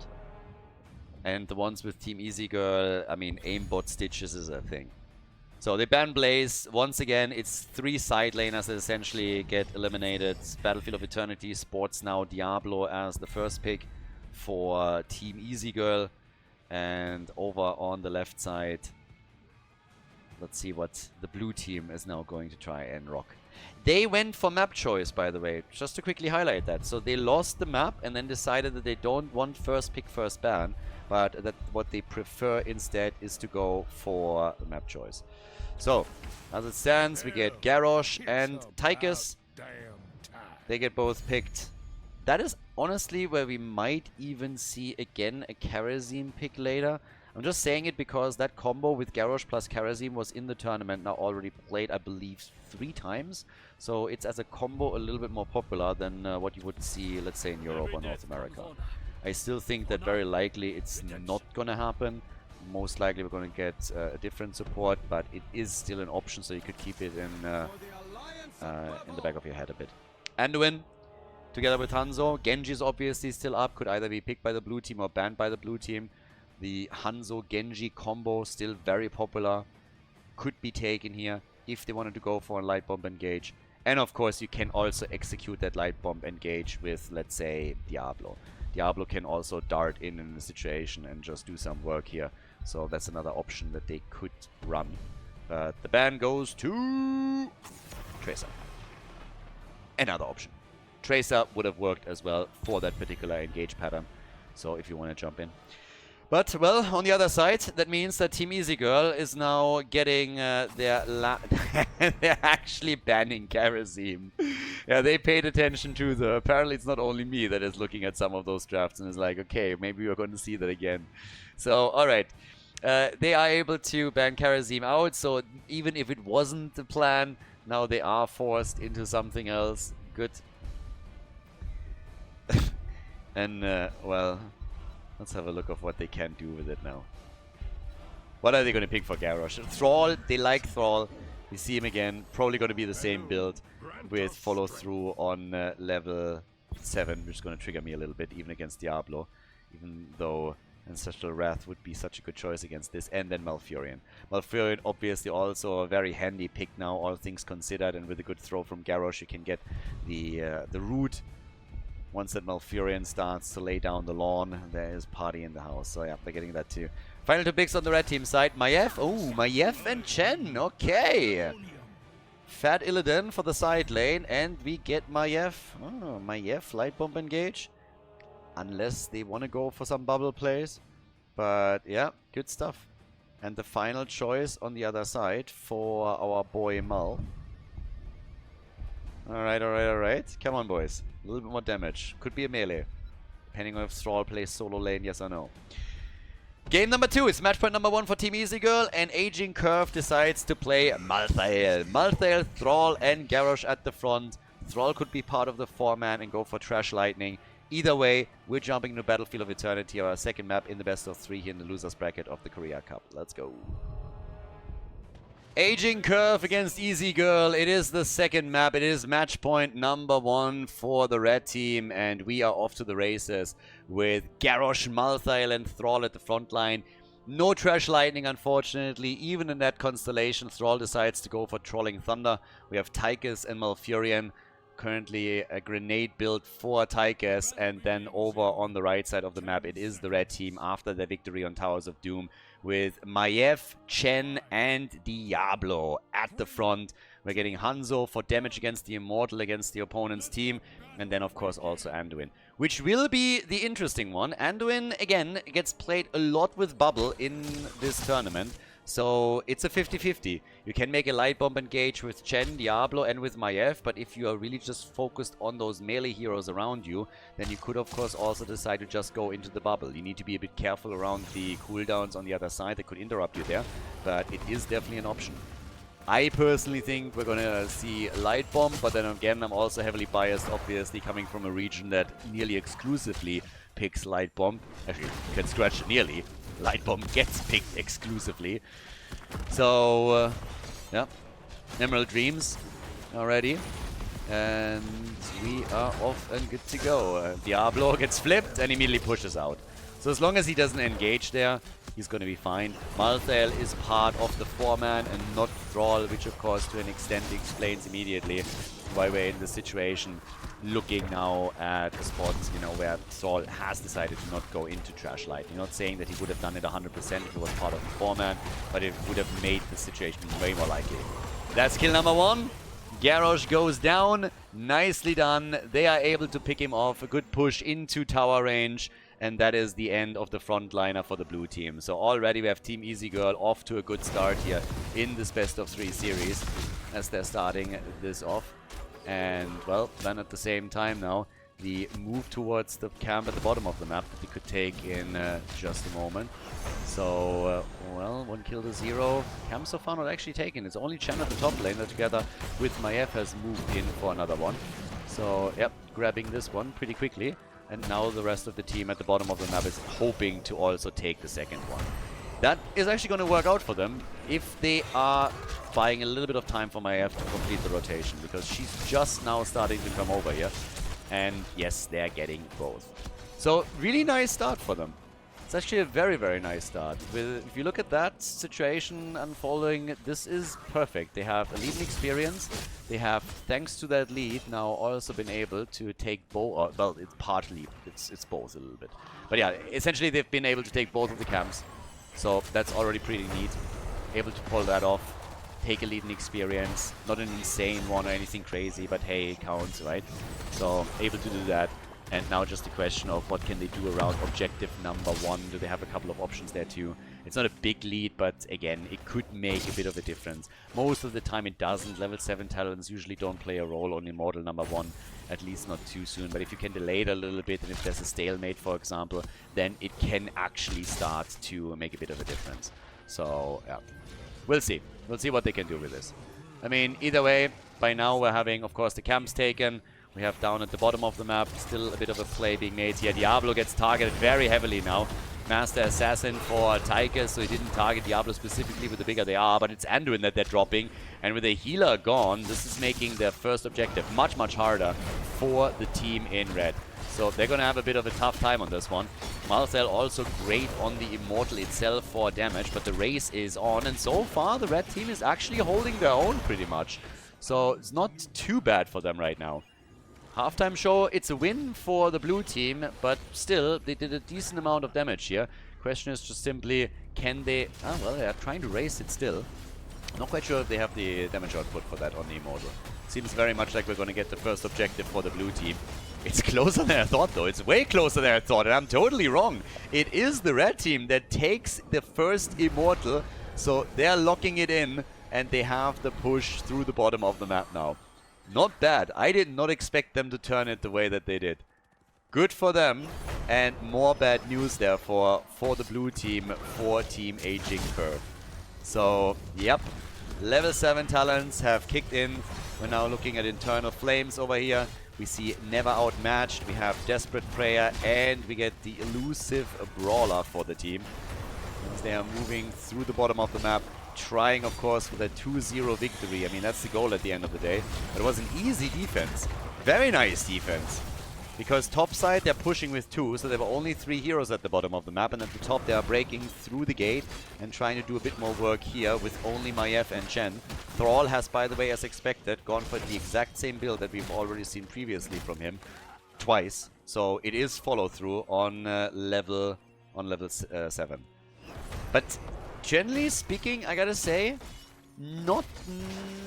And the ones with Team Easy Girl, I mean, aimbot Stitches is a thing. So they ban Blaze. Once again, it's 3 side laners that essentially get eliminated. Battlefield of Eternity sports now Diablo as the first pick for Team Easy Girl. And over on the left side, let's see what the blue team is now going to try and rock. They went for map choice, by the way, just to quickly highlight that. So they lost the map and then decided that they don't want first pick, first ban, but that what they prefer instead is to go for map choice. So, as it stands, we get Garrosh and Tychus. They get both picked. That is honestly where we might even see again a Karazim pick later. I'm just saying it because that combo with Garrosh plus Karazim was in the tournament now already played, I believe, 3 times. So it's as a combo a little bit more popular than what you would see, let's say, in Europe or North America. I still think that very likely it's not going to happen. Most likely we're going to get a different support, but it is still an option, so you could keep it in the back of your head a bit. Anduin, together with Hanzo. Genji is obviously still up, could either be picked by the blue team or banned by the blue team. The Hanzo-Genji combo, still very popular, could be taken here if they wanted to go for a light bomb engage. And of course you can also execute that light bomb engage with, let's say, Diablo. Diablo can also dart in a situation and just do some work here. So that's another option that they could run. But the ban goes to Tracer. Another option. Tracer would have worked as well for that particular engage pattern. So if you want to jump in. But, well, on the other side, that means that Team Easy Girl is now getting they're actually banning Karazim. Yeah, they paid attention to the... Apparently it's not only me that is looking at some of those drafts and is like, okay, maybe we're going to see that again. So, alright. They are able to ban Karazim out, so even if it wasn't the plan, now they are forced into something else. Good. And, well... Let's have a look of what they can do with it now. What are they going to pick for Garrosh? Thrall, they like Thrall. We see him again. Probably going to be the same build with follow through on level 7, which is going to trigger me a little bit, even against Diablo. Even though Ancestral Wrath would be such a good choice against this. And then Malfurion. Malfurion obviously also a very handy pick now, all things considered. And with a good throw from Garrosh, you can get the root. Once that Malfurion starts to lay down the lawn, there is party in the house. So yeah, they're getting that too. Final 2 picks on the red team side. Maiev. Oh, Maiev and Chen. Okay. Fat Illidan for the side lane. And we get Maiev. Oh, Maiev, light bomb engage. Unless they want to go for some bubble plays. But yeah, good stuff. And the final choice on the other side for our boy Mal. Alright, alright, alright. Come on, boys. A little bit more damage. Could be a melee. Depending on if Thrall plays solo lane, yes or no. Game number 2 is match point number 1 for Team Easy Girl, and Aging Curve decides to play Malthael. Malthael, Thrall, and Garrosh at the front. Thrall could be part of the 4-man and go for Trash Lightning. Either way, we're jumping into Battlefield of Eternity, our second map in the best of 3 here in the losers bracket of the Korea Cup. Let's go. Aging Curve against Easy Girl. It is the second map. It is match point number 1 for the red team. And we are off to the races with Garrosh, Malthael, and Thrall at the front line. No Trash Lightning, unfortunately. Even in that constellation, Thrall decides to go for Trolling Thunder. We have Tychus and Malfurion. Currently a grenade build for Tychus. And then over on the right side of the map, it is the red team after their victory on Towers of Doom, with Maiev, Chen, and Diablo at the front. We're getting Hanzo for damage against the Immortal against the opponent's team. And then, of course, also Anduin, which will be the interesting one. Anduin, again, gets played a lot with Bubble in this tournament. So it's a 50-50. You can make a light bomb engage with Chen, Diablo, and with Maiev, but if you are really just focused on those melee heroes around you, then you could of course also decide to just go into the bubble. You need to be a bit careful around the cooldowns on the other side that could interrupt you there, but it is definitely an option. I personally think we're gonna see light bomb, but then again I'm also heavily biased, obviously coming from a region that nearly exclusively picks light bomb. Actually, you can scratch nearly. Light bomb gets picked exclusively. So, yeah. Emerald Dreams already. And we are off and good to go. Diablo gets flipped and immediately pushes out. So as long as he doesn't engage there, he's going to be fine. Malthael is part of the 4-man and not Thrall, which of course to an extent explains immediately why we're in the situation looking now at the spots, you know, where Thrall has decided to not go into Trash Lightning. Not saying that he would have done it 100% if it was part of the 4-man, but it would have made the situation way more likely. That's kill number 1. Garrosh goes down. Nicely done. They are able to pick him off. A good push into tower range. And that is the end of the frontliner for the blue team. So already we have Team Easy Girl off to a good start here in this best of 3 series as they're starting this off. And, well, then at the same time now, the move towards the camp at the bottom of the map that we could take in just a moment. So, well, 1 kill to 0. Camp so far not actually taken. It's only Chen at the top lane that together with Maiev has moved in for another one. So, yep, grabbing this one pretty quickly. And now the rest of the team at the bottom of the map is hoping to also take the second one. That is actually going to work out for them if they are buying a little bit of time for Maiev to complete the rotation, because she's just now starting to come over here. And yes, they're getting both. So really nice start for them. It's actually a very, very nice start. If you look at that situation unfolding, this is perfect. They have a leading experience. They have, thanks to that lead, now also been able to take both. Well, it's partly, it's both a little bit. But yeah, essentially they've been able to take both of the camps. So that's already pretty neat. Able to pull that off. Take a leading experience. Not an insane one or anything crazy, but hey, it counts, right? So able to do that. And now just a question of what can they do around objective number 1. Do they have a couple of options there too? It's not a big lead, but again, it could make a bit of a difference. Most of the time it doesn't. Level 7 talents usually don't play a role on Immortal number 1, at least not too soon. But if you can delay it a little bit, and if there's a stalemate, for example, then it can actually start to make a bit of a difference. So, yeah. We'll see. We'll see what they can do with this. I mean, either way, by now we're having, of course, the camps taken. We have down at the bottom of the map still a bit of a play being made here. Diablo gets targeted very heavily now. Master Assassin for Tychus, so he didn't target Diablo specifically with the bigger they are, but it's Anduin that they're dropping. And with a healer gone, this is making their first objective much, much harder for the team in red. So they're going to have a bit of a tough time on this one. Malthael also great on the Immortal itself for damage, but the race is on. And so far, the red team is actually holding their own pretty much. So it's not too bad for them right now. Halftime show, it's a win for the blue team, but still, they did a decent amount of damage here. Question is just simply, can they... Ah, well, they are trying to race it still. Not quite sure if they have the damage output for that on the Immortal. Seems very much like we're going to get the first objective for the blue team. It's closer than I thought, though. It's way closer than I thought, and I'm totally wrong. It is the red team that takes the first Immortal, so they're locking it in, and they have the push through the bottom of the map now. Not bad. I did not expect them to turn it the way that they did. Good for them, and more bad news therefore for the blue team, for Team Aging Curve. So, yep, level 7 talents have kicked in. We're now looking at Internal Flames over here. We see Never Outmatched, we have Desperate Prayer, and we get the Elusive Brawler for the team. As they are moving through the bottom of the map, trying, of course, with a 2-0 victory. I mean, that's the goal at the end of the day. But it was an easy defense. Very nice defense. Because topside, they're pushing with 2, so there were only 3 heroes at the bottom of the map. And at the top, they are breaking through the gate and trying to do a bit more work here with only Maiev and Chen. Thrall has, by the way, as expected, gone for the exact same build that we've already seen previously from him. Twice. So it is follow-through on level 7. But... generally speaking, I gotta say, not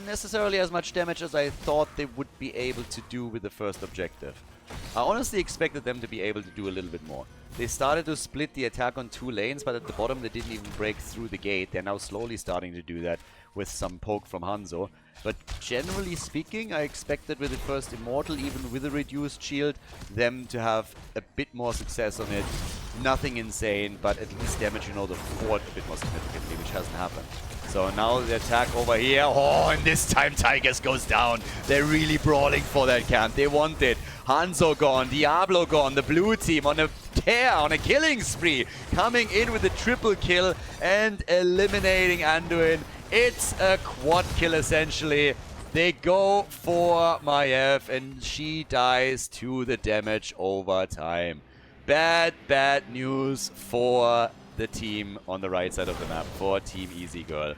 necessarily as much damage as I thought they would be able to do with the first objective. I honestly expected them to be able to do a little bit more. They started to split the attack on 2 lanes, but at the bottom they didn't even break through the gate. They're now slowly starting to do that with some poke from Hanzo. But generally speaking, I expected with the first Immortal, even with a reduced shield, them to have a bit more success on it. Nothing insane, but at least damage, you know, the fort a bit more significantly, which hasn't happened. So now the attack over here. Oh, and this time Tychus goes down. They're really brawling for that camp. They want it. Hanzo gone, Diablo gone, the blue team on a tear, on a killing spree, coming in with a triple kill and eliminating Anduin. It's a quad kill essentially. They go for Maiev and she dies to the damage over time. Bad, bad news for the team on the right side of the map, for Team Easy Girl.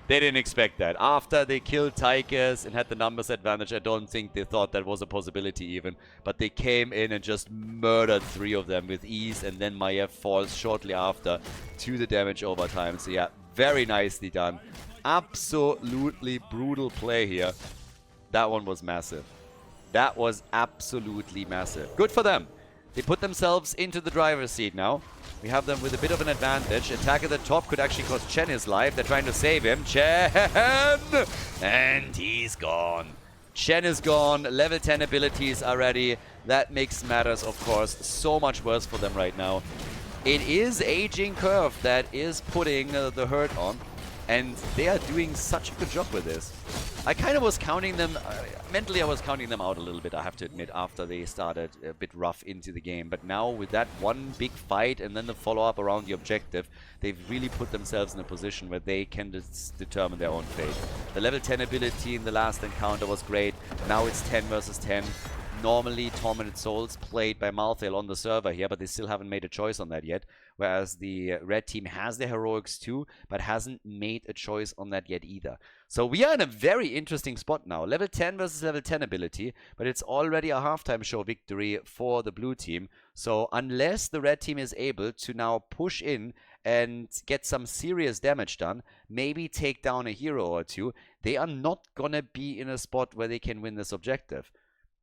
They didn't expect that. After they killed Tigers and had the numbers advantage, I don't think they thought that was a possibility even. But they came in and just murdered 3 of them with ease, and then Maiev falls shortly after to the damage overtime. So yeah, very nicely done. Absolutely brutal play here. That one was massive. That was absolutely massive. Good for them. They put themselves into the driver's seat now. We have them with a bit of an advantage. Attack at the top could actually cost Chen his life. They're trying to save him. Chen! And he's gone. Chen is gone. Level 10 abilities are ready. That makes matters, of course, so much worse for them right now. It is Aging Curve that is putting the hurt on. And they are doing such a good job with this. I kind of was counting them, mentally I was counting them out a little bit, I have to admit, after they started a bit rough into the game. But now with that one big fight and then the follow-up around the objective, they've really put themselves in a position where they can determine their own fate. The level 10 ability in the last encounter was great. Now it's 10 versus 10. Normally, Tormented Souls played by Malthael on the server here, but they still haven't made a choice on that yet. Whereas the red team has their heroics too, but hasn't made a choice on that yet either. So we are in a very interesting spot now. Level 10 versus level 10 ability, but it's already a halftime show victory for the blue team. So unless the red team is able to now push in and get some serious damage done, maybe take down a hero or two, they are not gonna be in a spot where they can win this objective.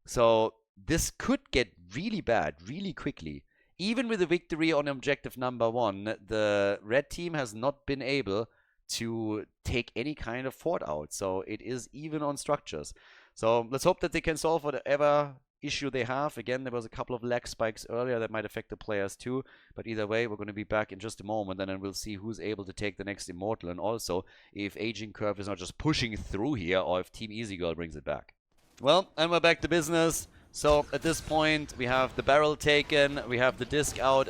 So this could get really bad really quickly. Even with a victory on objective number 1, the red team has not been able to take any kind of fort out. So it is even on structures. So let's hope that they can solve whatever issue they have. Again, there was a couple of lag spikes earlier that might affect the players too. But either way, we're going to be back in just a moment, and then we'll see who's able to take the next Immortal. And also, if Aging Curve is not just pushing through here, or if Team Easy Girl brings it back. Well, and we're back to business. So at this point, we have the barrel taken, we have the disc out.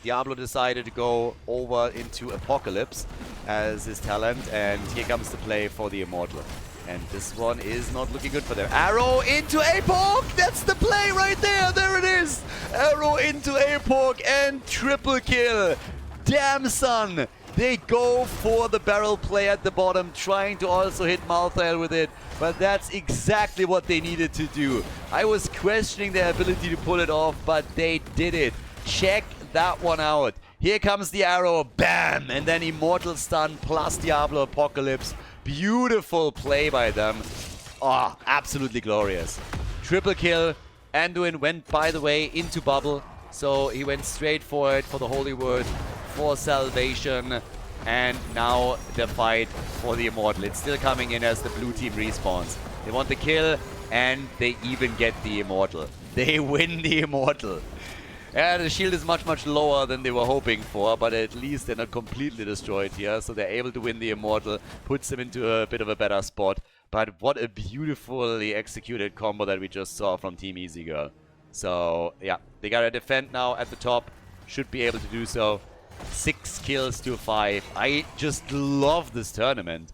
Diablo decided to go over into Apocalypse as his talent, and here comes the play for the Immortal. And this one is not looking good for them. Arrow into Apoc! That's the play right there! There it is! Arrow into Apoc and triple kill! Damn, son! They go for the barrel play at the bottom, trying to also hit Malthael with it. But that's exactly what they needed to do. I was questioning their ability to pull it off, but they did it. Check that one out. Here comes the arrow. Bam! And then Immortal Stun plus Diablo Apocalypse. Beautiful play by them. Oh, absolutely glorious. Triple kill. Anduin went, by the way, into bubble. So he went straight for it, for the Holy Word, for salvation. And now the fight for the Immortal. It's still coming in as the blue team respawns. They want the kill, and they even get the Immortal. They win the Immortal. Yeah, the shield is much, much lower than they were hoping for, but at least they're not completely destroyed here. So they're able to win the Immortal, puts them into a bit of a better spot. But what a beautifully executed combo that we just saw from Team Easy Girl. So, yeah, they gotta defend now at the top. Should be able to do so. 6 kills to 5. I just love this tournament.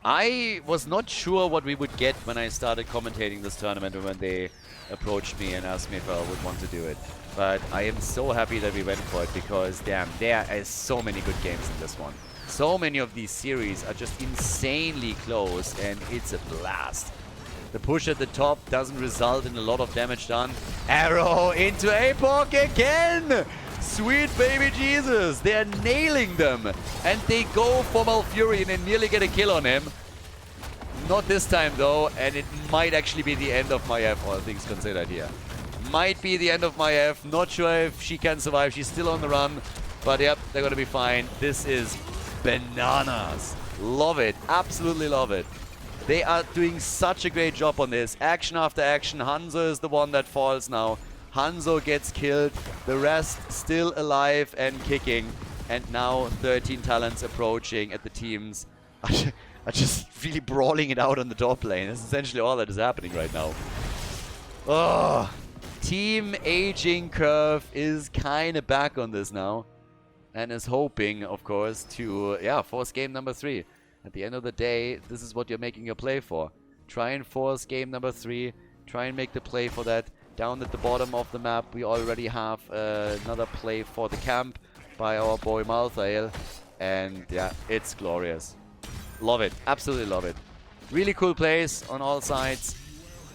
I was not sure what we would get when I started commentating this tournament, when they approached me and asked me if I would want to do it. But I am so happy that we went for it, because damn, there are so many good games in this one. So many of these series are just insanely close, and it's a blast. The push at the top doesn't result in a lot of damage done. Arrow into Apoc again! Sweet baby Jesus, they're nailing them. And they go for Malfurion and nearly get a kill on him. Not this time though, and it might actually be the end of Maiev, all things considered here. Might be the end of Maiev, not sure if she can survive, she's still on the run. But yep, they're gonna be fine. This is bananas. Love it, absolutely love it. They are doing such a great job on this. Action after action, Hanzo is the one that falls now. Hanzo gets killed, the rest still alive and kicking. And now 13 talents approaching at the teams. Are just really brawling it out on the top lane. That's essentially all that is happening right now. Oh, Team Aging Curve is kind of back on this now. And is hoping, of course, to, force game number 3. At the end of the day, this is what you're making your play for. Try and force game number 3. Try and make the play for that. Down at the bottom of the map, we already have another play for the camp by our boy Malthael. And yeah, it's glorious. Love it. Absolutely love it. Really cool plays on all sides.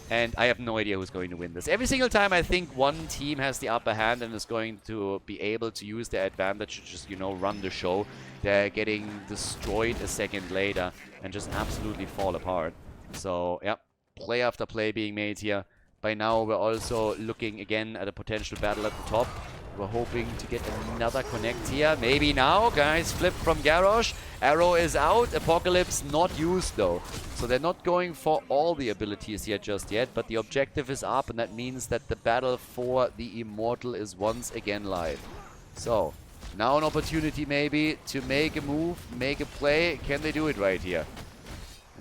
And I have no idea who's going to win this. Every single time I think one team has the upper hand and is going to be able to use their advantage to just, you know, run the show, they're getting destroyed a second later and just absolutely fall apart. So, yeah, play after play being made here. By now, we're also looking again at a potential battle at the top. We're hoping to get another connect here. Maybe now, guys. Flip from Garrosh. Arrow is out. Apocalypse not used, though. So they're not going for all the abilities here just yet. But the objective is up, and that means that the battle for the Immortal is once again live. So, now an opportunity maybe to make a move, make a play. Can they do it right here?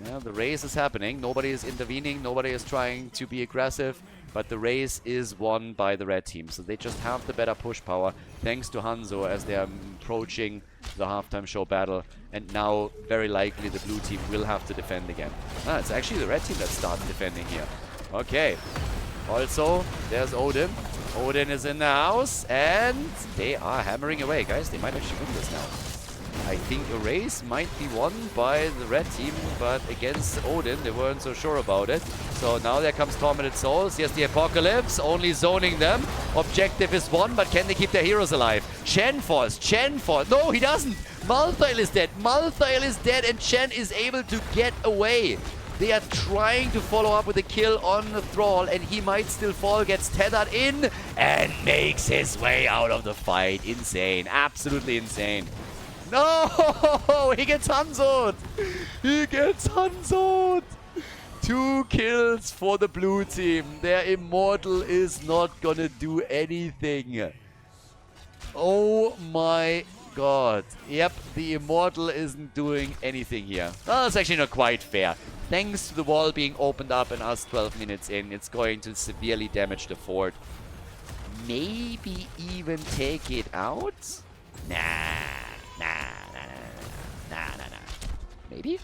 Yeah, the race is happening. Nobody is intervening. Nobody is trying to be aggressive. But the race is won by the red team. So they just have the better push power. Thanks to Hanzo as they are approaching the halftime show battle. And now, very likely, the blue team will have to defend again. Ah, it's actually the red team that starts defending here. Okay. Also, there's Odin. Odin is in the house. And they are hammering away, guys. They might actually win this now. I think a race might be won by the red team, but against Odin, they weren't so sure about it. So now there comes Tormented Souls. Yes, the Apocalypse, only zoning them. Objective is won, but can they keep their heroes alive? Chen falls. No, he doesn't. Malthael is dead. Malthael is dead, and Chen is able to get away. They are trying to follow up with a kill on the Thrall, and he might still fall, gets tethered in, and makes his way out of the fight. Insane. Absolutely insane. No! He gets Hanzoed! He gets Hanzoed! 2 kills for the blue team. Their Immortal is not gonna do anything. Oh my god. Yep, the Immortal isn't doing anything here. Well, that's actually not quite fair. Thanks to the wall being opened up and us 12 minutes in, it's going to severely damage the fort. Maybe even take it out? Nah. Maybe?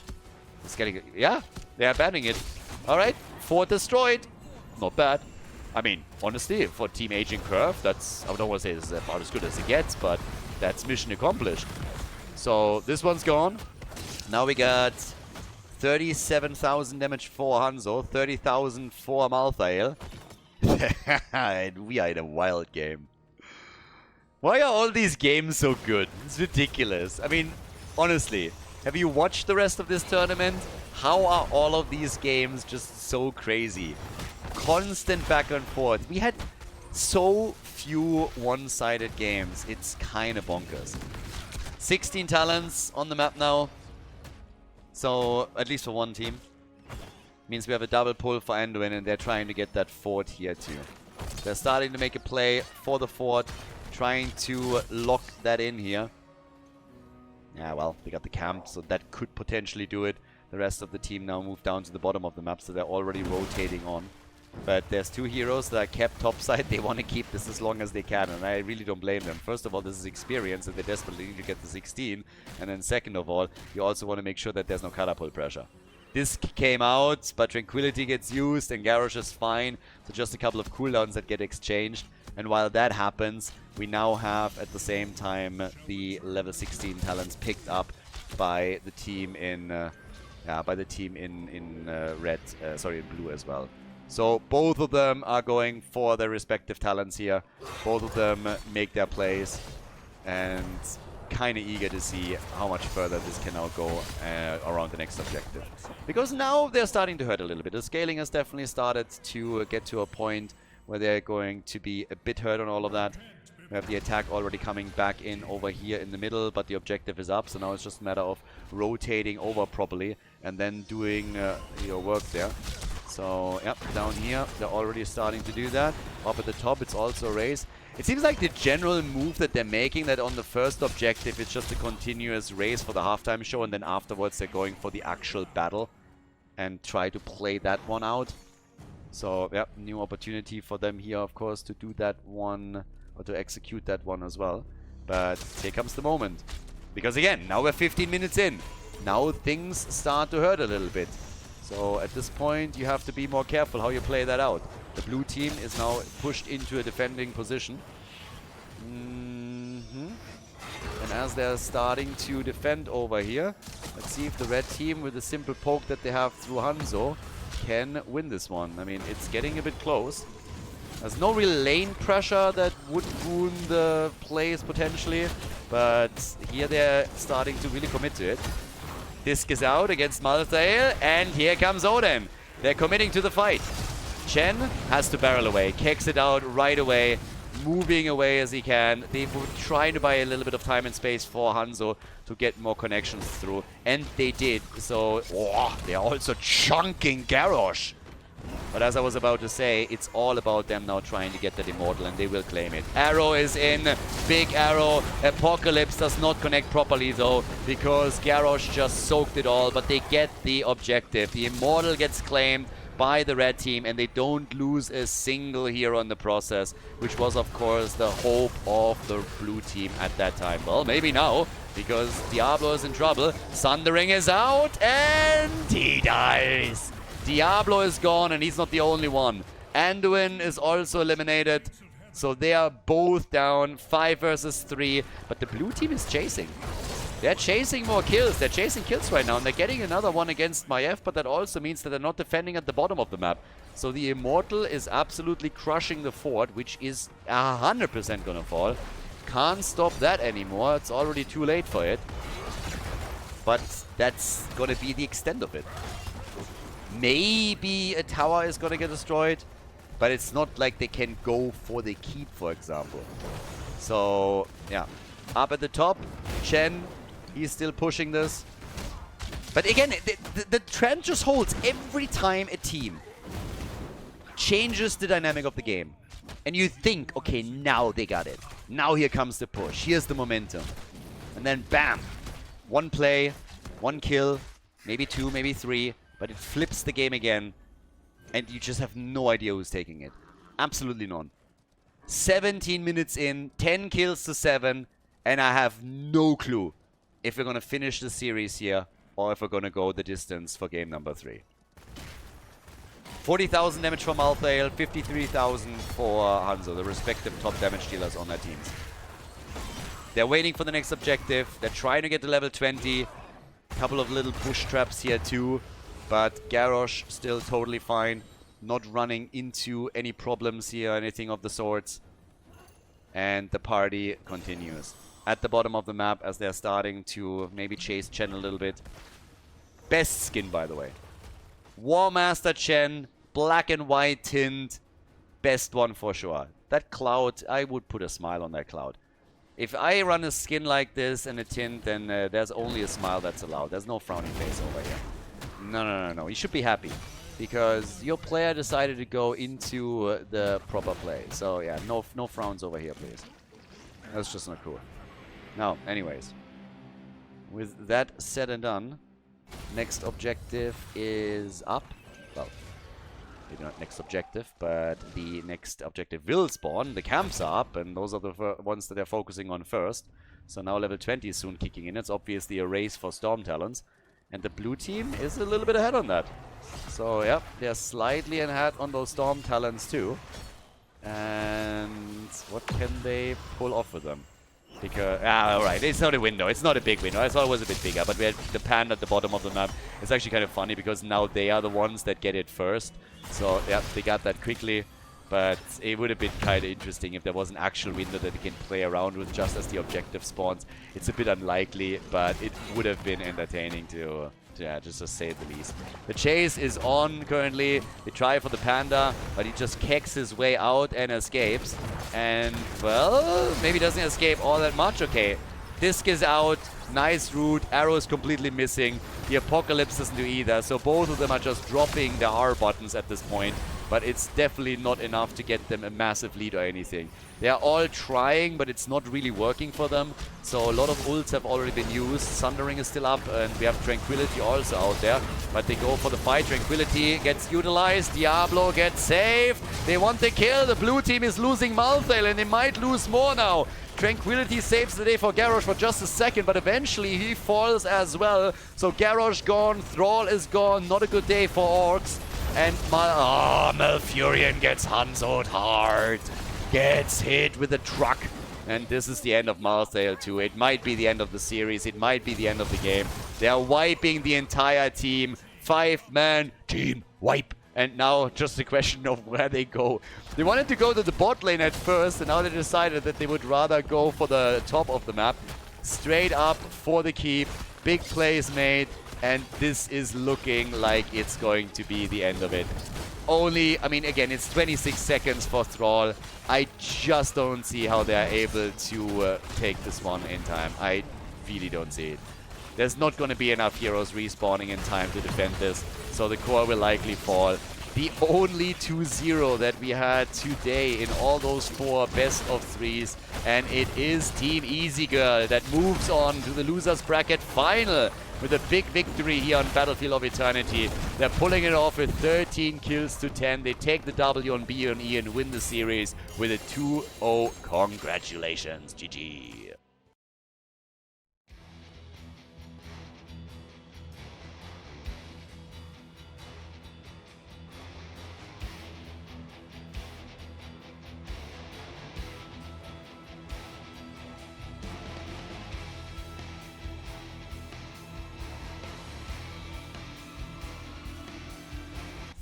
It's getting... Yeah, they are banning it. Alright, fort destroyed. Not bad. I mean, honestly, for Team Aging Curve, that's... I don't want to say this is about as good as it gets, but that's mission accomplished. So, this one's gone. Now we got 37,000 damage for Hanzo, 30,000 for Malthael. And we are in a wild game. Why are all these games so good? It's ridiculous. I mean, honestly, have you watched the rest of this tournament? How are all of these games just so crazy? Constant back and forth. We had so few one-sided games. It's kind of bonkers. 16 talents on the map now. So, at least for one team. Means we have a double pull for Anduin, and they're trying to get that fort here too. They're starting to make a play for the fort. Trying to lock that in here. Yeah, well, they got the camp, so that could potentially do it. The rest of the team now moved down to the bottom of the map, so they're already rotating on. But there's 2 heroes that are kept topside. They want to keep this as long as they can, and I really don't blame them. First of all, this is experience, and they desperately need to get the 16. And then second of all, you also want to make sure that there's no catapult pressure. This came out, but Tranquility gets used, and Garrosh is fine. So just a couple of cooldowns that get exchanged. And while that happens, we now have at the same time the level 16 talents picked up by the team in in blue as well. So both of them are going for their respective talents here. Both of them make their plays, and kind of eager to see how much further this can now go around the next objective. Because now they're starting to hurt a little bit. The scaling has definitely started to get to a point where they're going to be a bit hurt on all of that. We have the attack already coming back in over here in the middle, but the objective is up, so now it's just a matter of rotating over properly and then doing your work there. So, yep, down here, they're already starting to do that. Up at the top, it's also a race. It seems like the general move that they're making, that on the first objective, it's just a continuous race for the halftime show, and then afterwards they're going for the actual battle and try to play that one out. So, yeah, new opportunity for them here, of course, to do that one, or to execute that one as well. But here comes the moment. Because again, now we're 15 minutes in. Now things start to hurt a little bit. So, at this point, you have to be more careful how you play that out. The blue team is now pushed into a defending position. And as they're starting to defend over here, let's see if the red team, with the simple poke that they have through Hanzo, can win this one. I mean, it's getting a bit close. There's no real lane pressure that would ruin the plays potentially, but here they're starting to really commit to it. Disc is out against Malthael, and here comes Odin. They're committing to the fight. Chen has to barrel away, kicks it out right away, moving away as he can. They were trying to buy a little bit of time and space for Hanzo to get more connections through, and they did. So, they're also chunking Garrosh. But as I was about to say, it's all about them now trying to get that Immortal, and they will claim it. Arrow is in. Big Arrow. Apocalypse does not connect properly, though, because Garrosh just soaked it all, but they get the objective. The Immortal gets claimed by the red team, and they don't lose a single hero in the process, which was, of course, the hope of the blue team at that time. Well, maybe now, because Diablo is in trouble. Sundering is out, and he dies. Diablo is gone, and he's not the only one. Anduin is also eliminated, so they are both down, 5 versus 3, but the blue team is chasing. They're chasing more kills. They're chasing kills right now, and they're getting another one against Maiev, but that also means that they're not defending at the bottom of the map. So the Immortal is absolutely crushing the fort, which is 100% gonna fall. Can't stop that anymore. It's already too late for it. But that's gonna be the extent of it. Maybe a tower is gonna get destroyed, but it's not like they can go for the keep, for example. So, yeah. Up at the top, Chen, he's still pushing this. But again, the trend just holds. Every time a team changes the dynamic of the game, and you think, okay, now they got it. Now here comes the push. Here's the momentum. And then, bam! One play, one kill, maybe 2, maybe 3. But it flips the game again, and you just have no idea who's taking it. Absolutely none. 17 minutes in, 10 kills to 7, and I have no clue if we're going to finish the series here or if we're going to go the distance for game number 3. 40,000 damage for Malthael, 53,000 for Hanzo, the respective top damage dealers on their teams. They're waiting for the next objective. They're trying to get to level 20. Couple of little push traps here too. But Garrosh still totally fine. Not running into any problems here, anything of the sorts. And the party continues. At the bottom of the map as they're starting to maybe chase Chen a little bit. Best skin, by the way. War Master Chen, black and white tint. Best one for sure. That cloud, I would put a smile on that cloud. If I run a skin like this and a tint, then there's only a smile that's allowed. There's no frowning face over here. No. You should be happy. Because your player decided to go into the proper play. So yeah, no frowns over here, please. That's just not cool. Now, anyways. With that said and done, next objective is up. Well, maybe not next objective, but the next objective will spawn. The camps are up, and those are the ones that they're focusing on first. So now level 20 is soon kicking in. It's obviously a race for Storm Talons. And the blue team is a little bit ahead on that. So, yeah, they're slightly ahead on those Storm Talons too. And what can they pull off with them? Because, alright, it's not a window. It's not a big window. I thought it was a bit bigger, but we had the pan at the bottom of the map. It's actually kind of funny because now they are the ones that get it first. So, yeah, they got that quickly. But it would have been kind of interesting if there was an actual window that they can play around with just as the objective spawns. It's a bit unlikely, but it would have been entertaining to yeah, just to say the least. The chase is on currently. They try for the panda, but he just kicks his way out and escapes. And, well, maybe doesn't escape all that much. Okay, Disc is out. Nice route. Arrow is completely missing. The Apocalypse doesn't do either. So both of them are just dropping their R buttons at this point. But it's definitely not enough to get them a massive lead or anything. They are all trying, but it's not really working for them. So a lot of ults have already been used. Sundering is still up, and we have Tranquility also out there. But they go for the fight. Tranquility gets utilized. Diablo gets saved. They want the kill. The blue team is losing Malthael, and they might lose more now. Tranquility saves the day for Garrosh for just a second, but eventually he falls as well. So Garrosh gone, Thrall is gone. Not a good day for Orcs. And Malfurion gets Hanzo'd hard. Gets hit with a truck. And this is the end of Malthael too. It might be the end of the series. It might be the end of the game. They are wiping the entire team. 5-man team wipe. And now just a question of where they go. They wanted to go to the bot lane at first, and now they decided that they would rather go for the top of the map. Straight up for the keep. Big plays made. And this is looking like it's going to be the end of it. Only, I mean, again, it's 26 seconds for Thrall. I just don't see how they're able to take this one in time. I really don't see it. There's not going to be enough heroes respawning in time to defend this, so the core will likely fall. The only 2-0 that we had today in all those 4 best of 3s, and it is Team Easy Girl that moves on to the losers bracket final with a big victory here on Battlefield of Eternity. They're pulling it off with 13 kills to 10. They take the W on B and E and win the series with a 2-0. Congratulations, GG.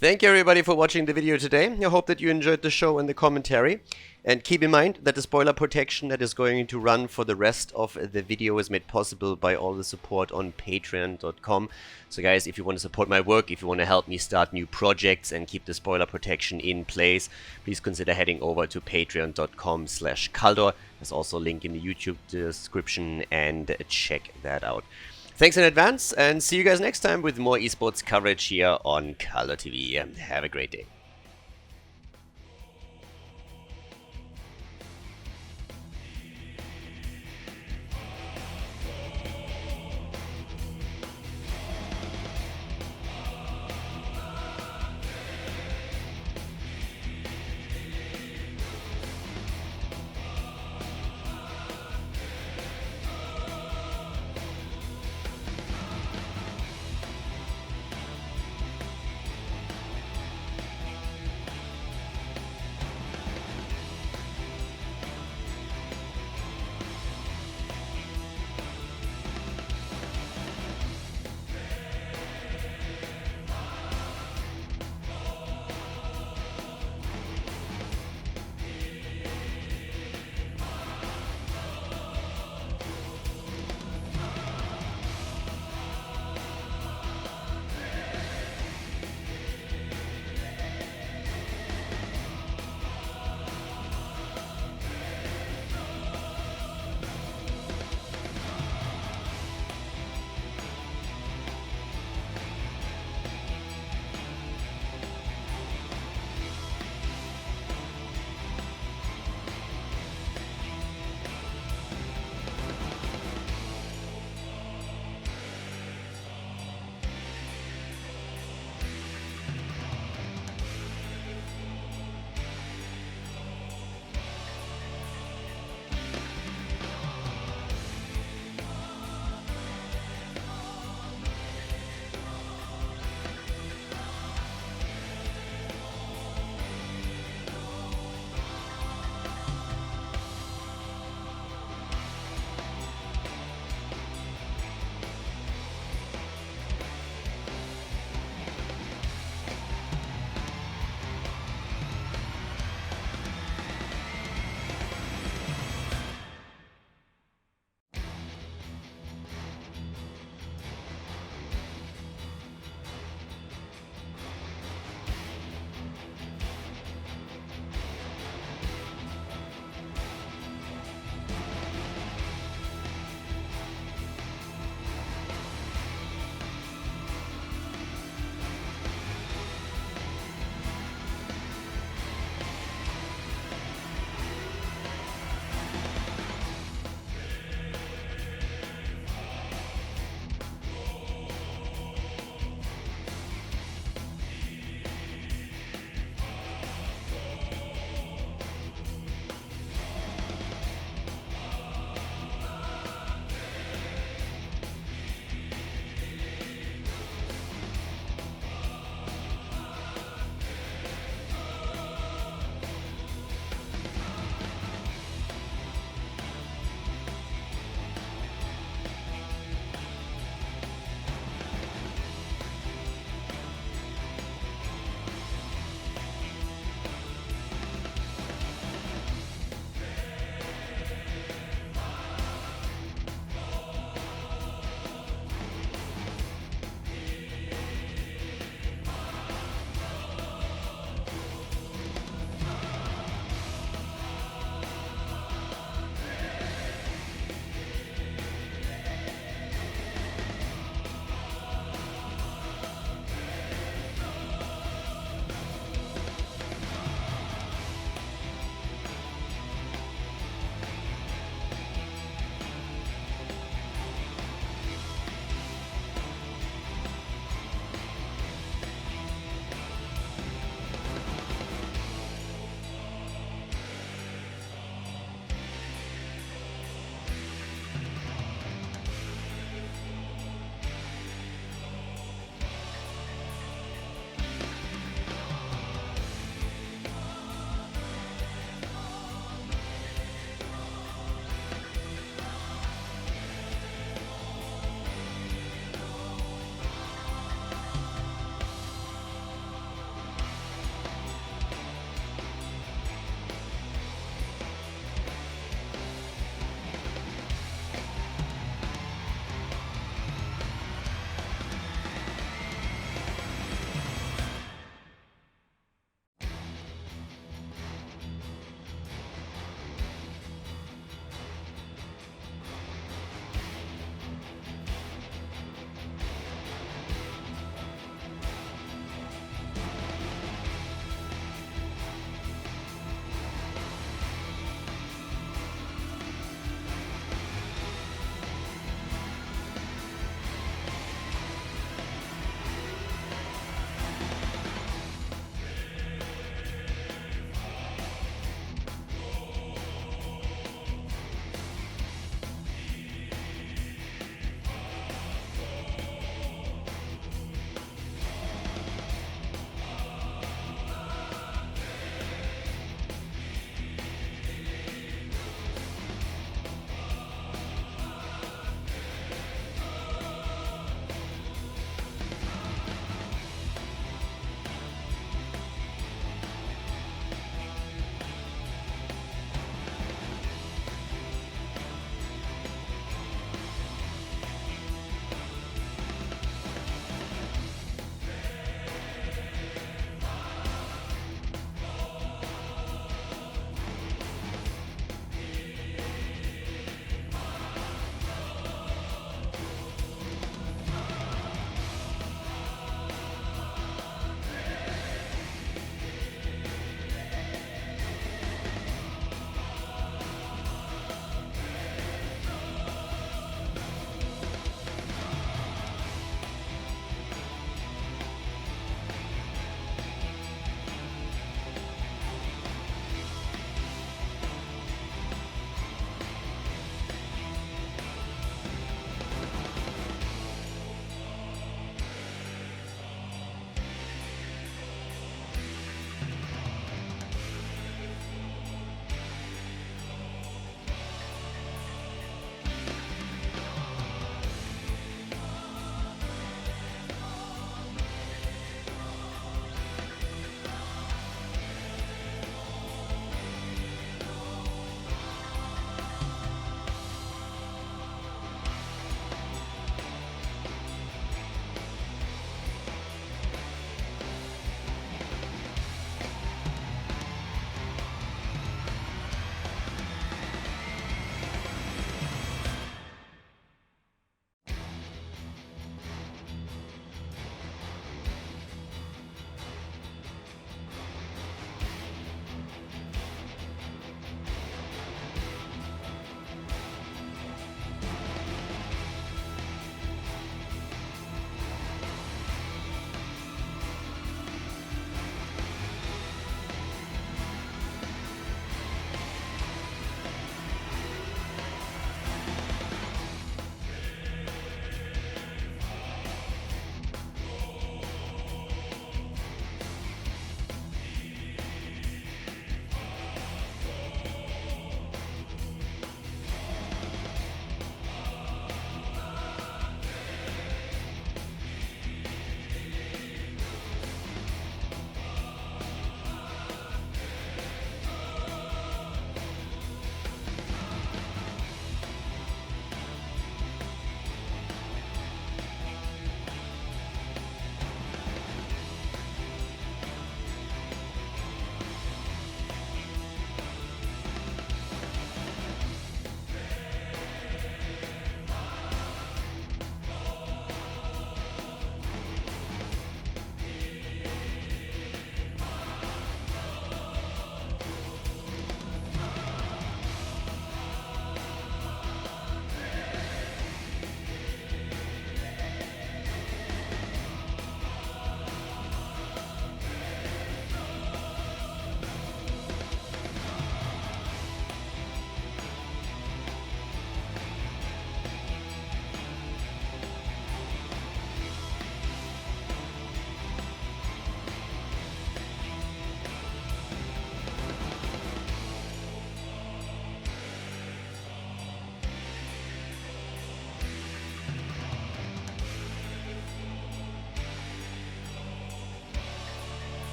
Thank you everybody for watching the video today. I hope that you enjoyed the show and the commentary. And keep in mind that the spoiler protection that is going to run for the rest of the video is made possible by all the support on patreon.com. So guys, if you want to support my work, if you want to help me start new projects and keep the spoiler protection in place, please consider heading over to patreon.com/Khaldor. There's also a link in the YouTube description, and check that out. Thanks in advance, and see you guys next time with more esports coverage here on Khaldor TV. Have a great day.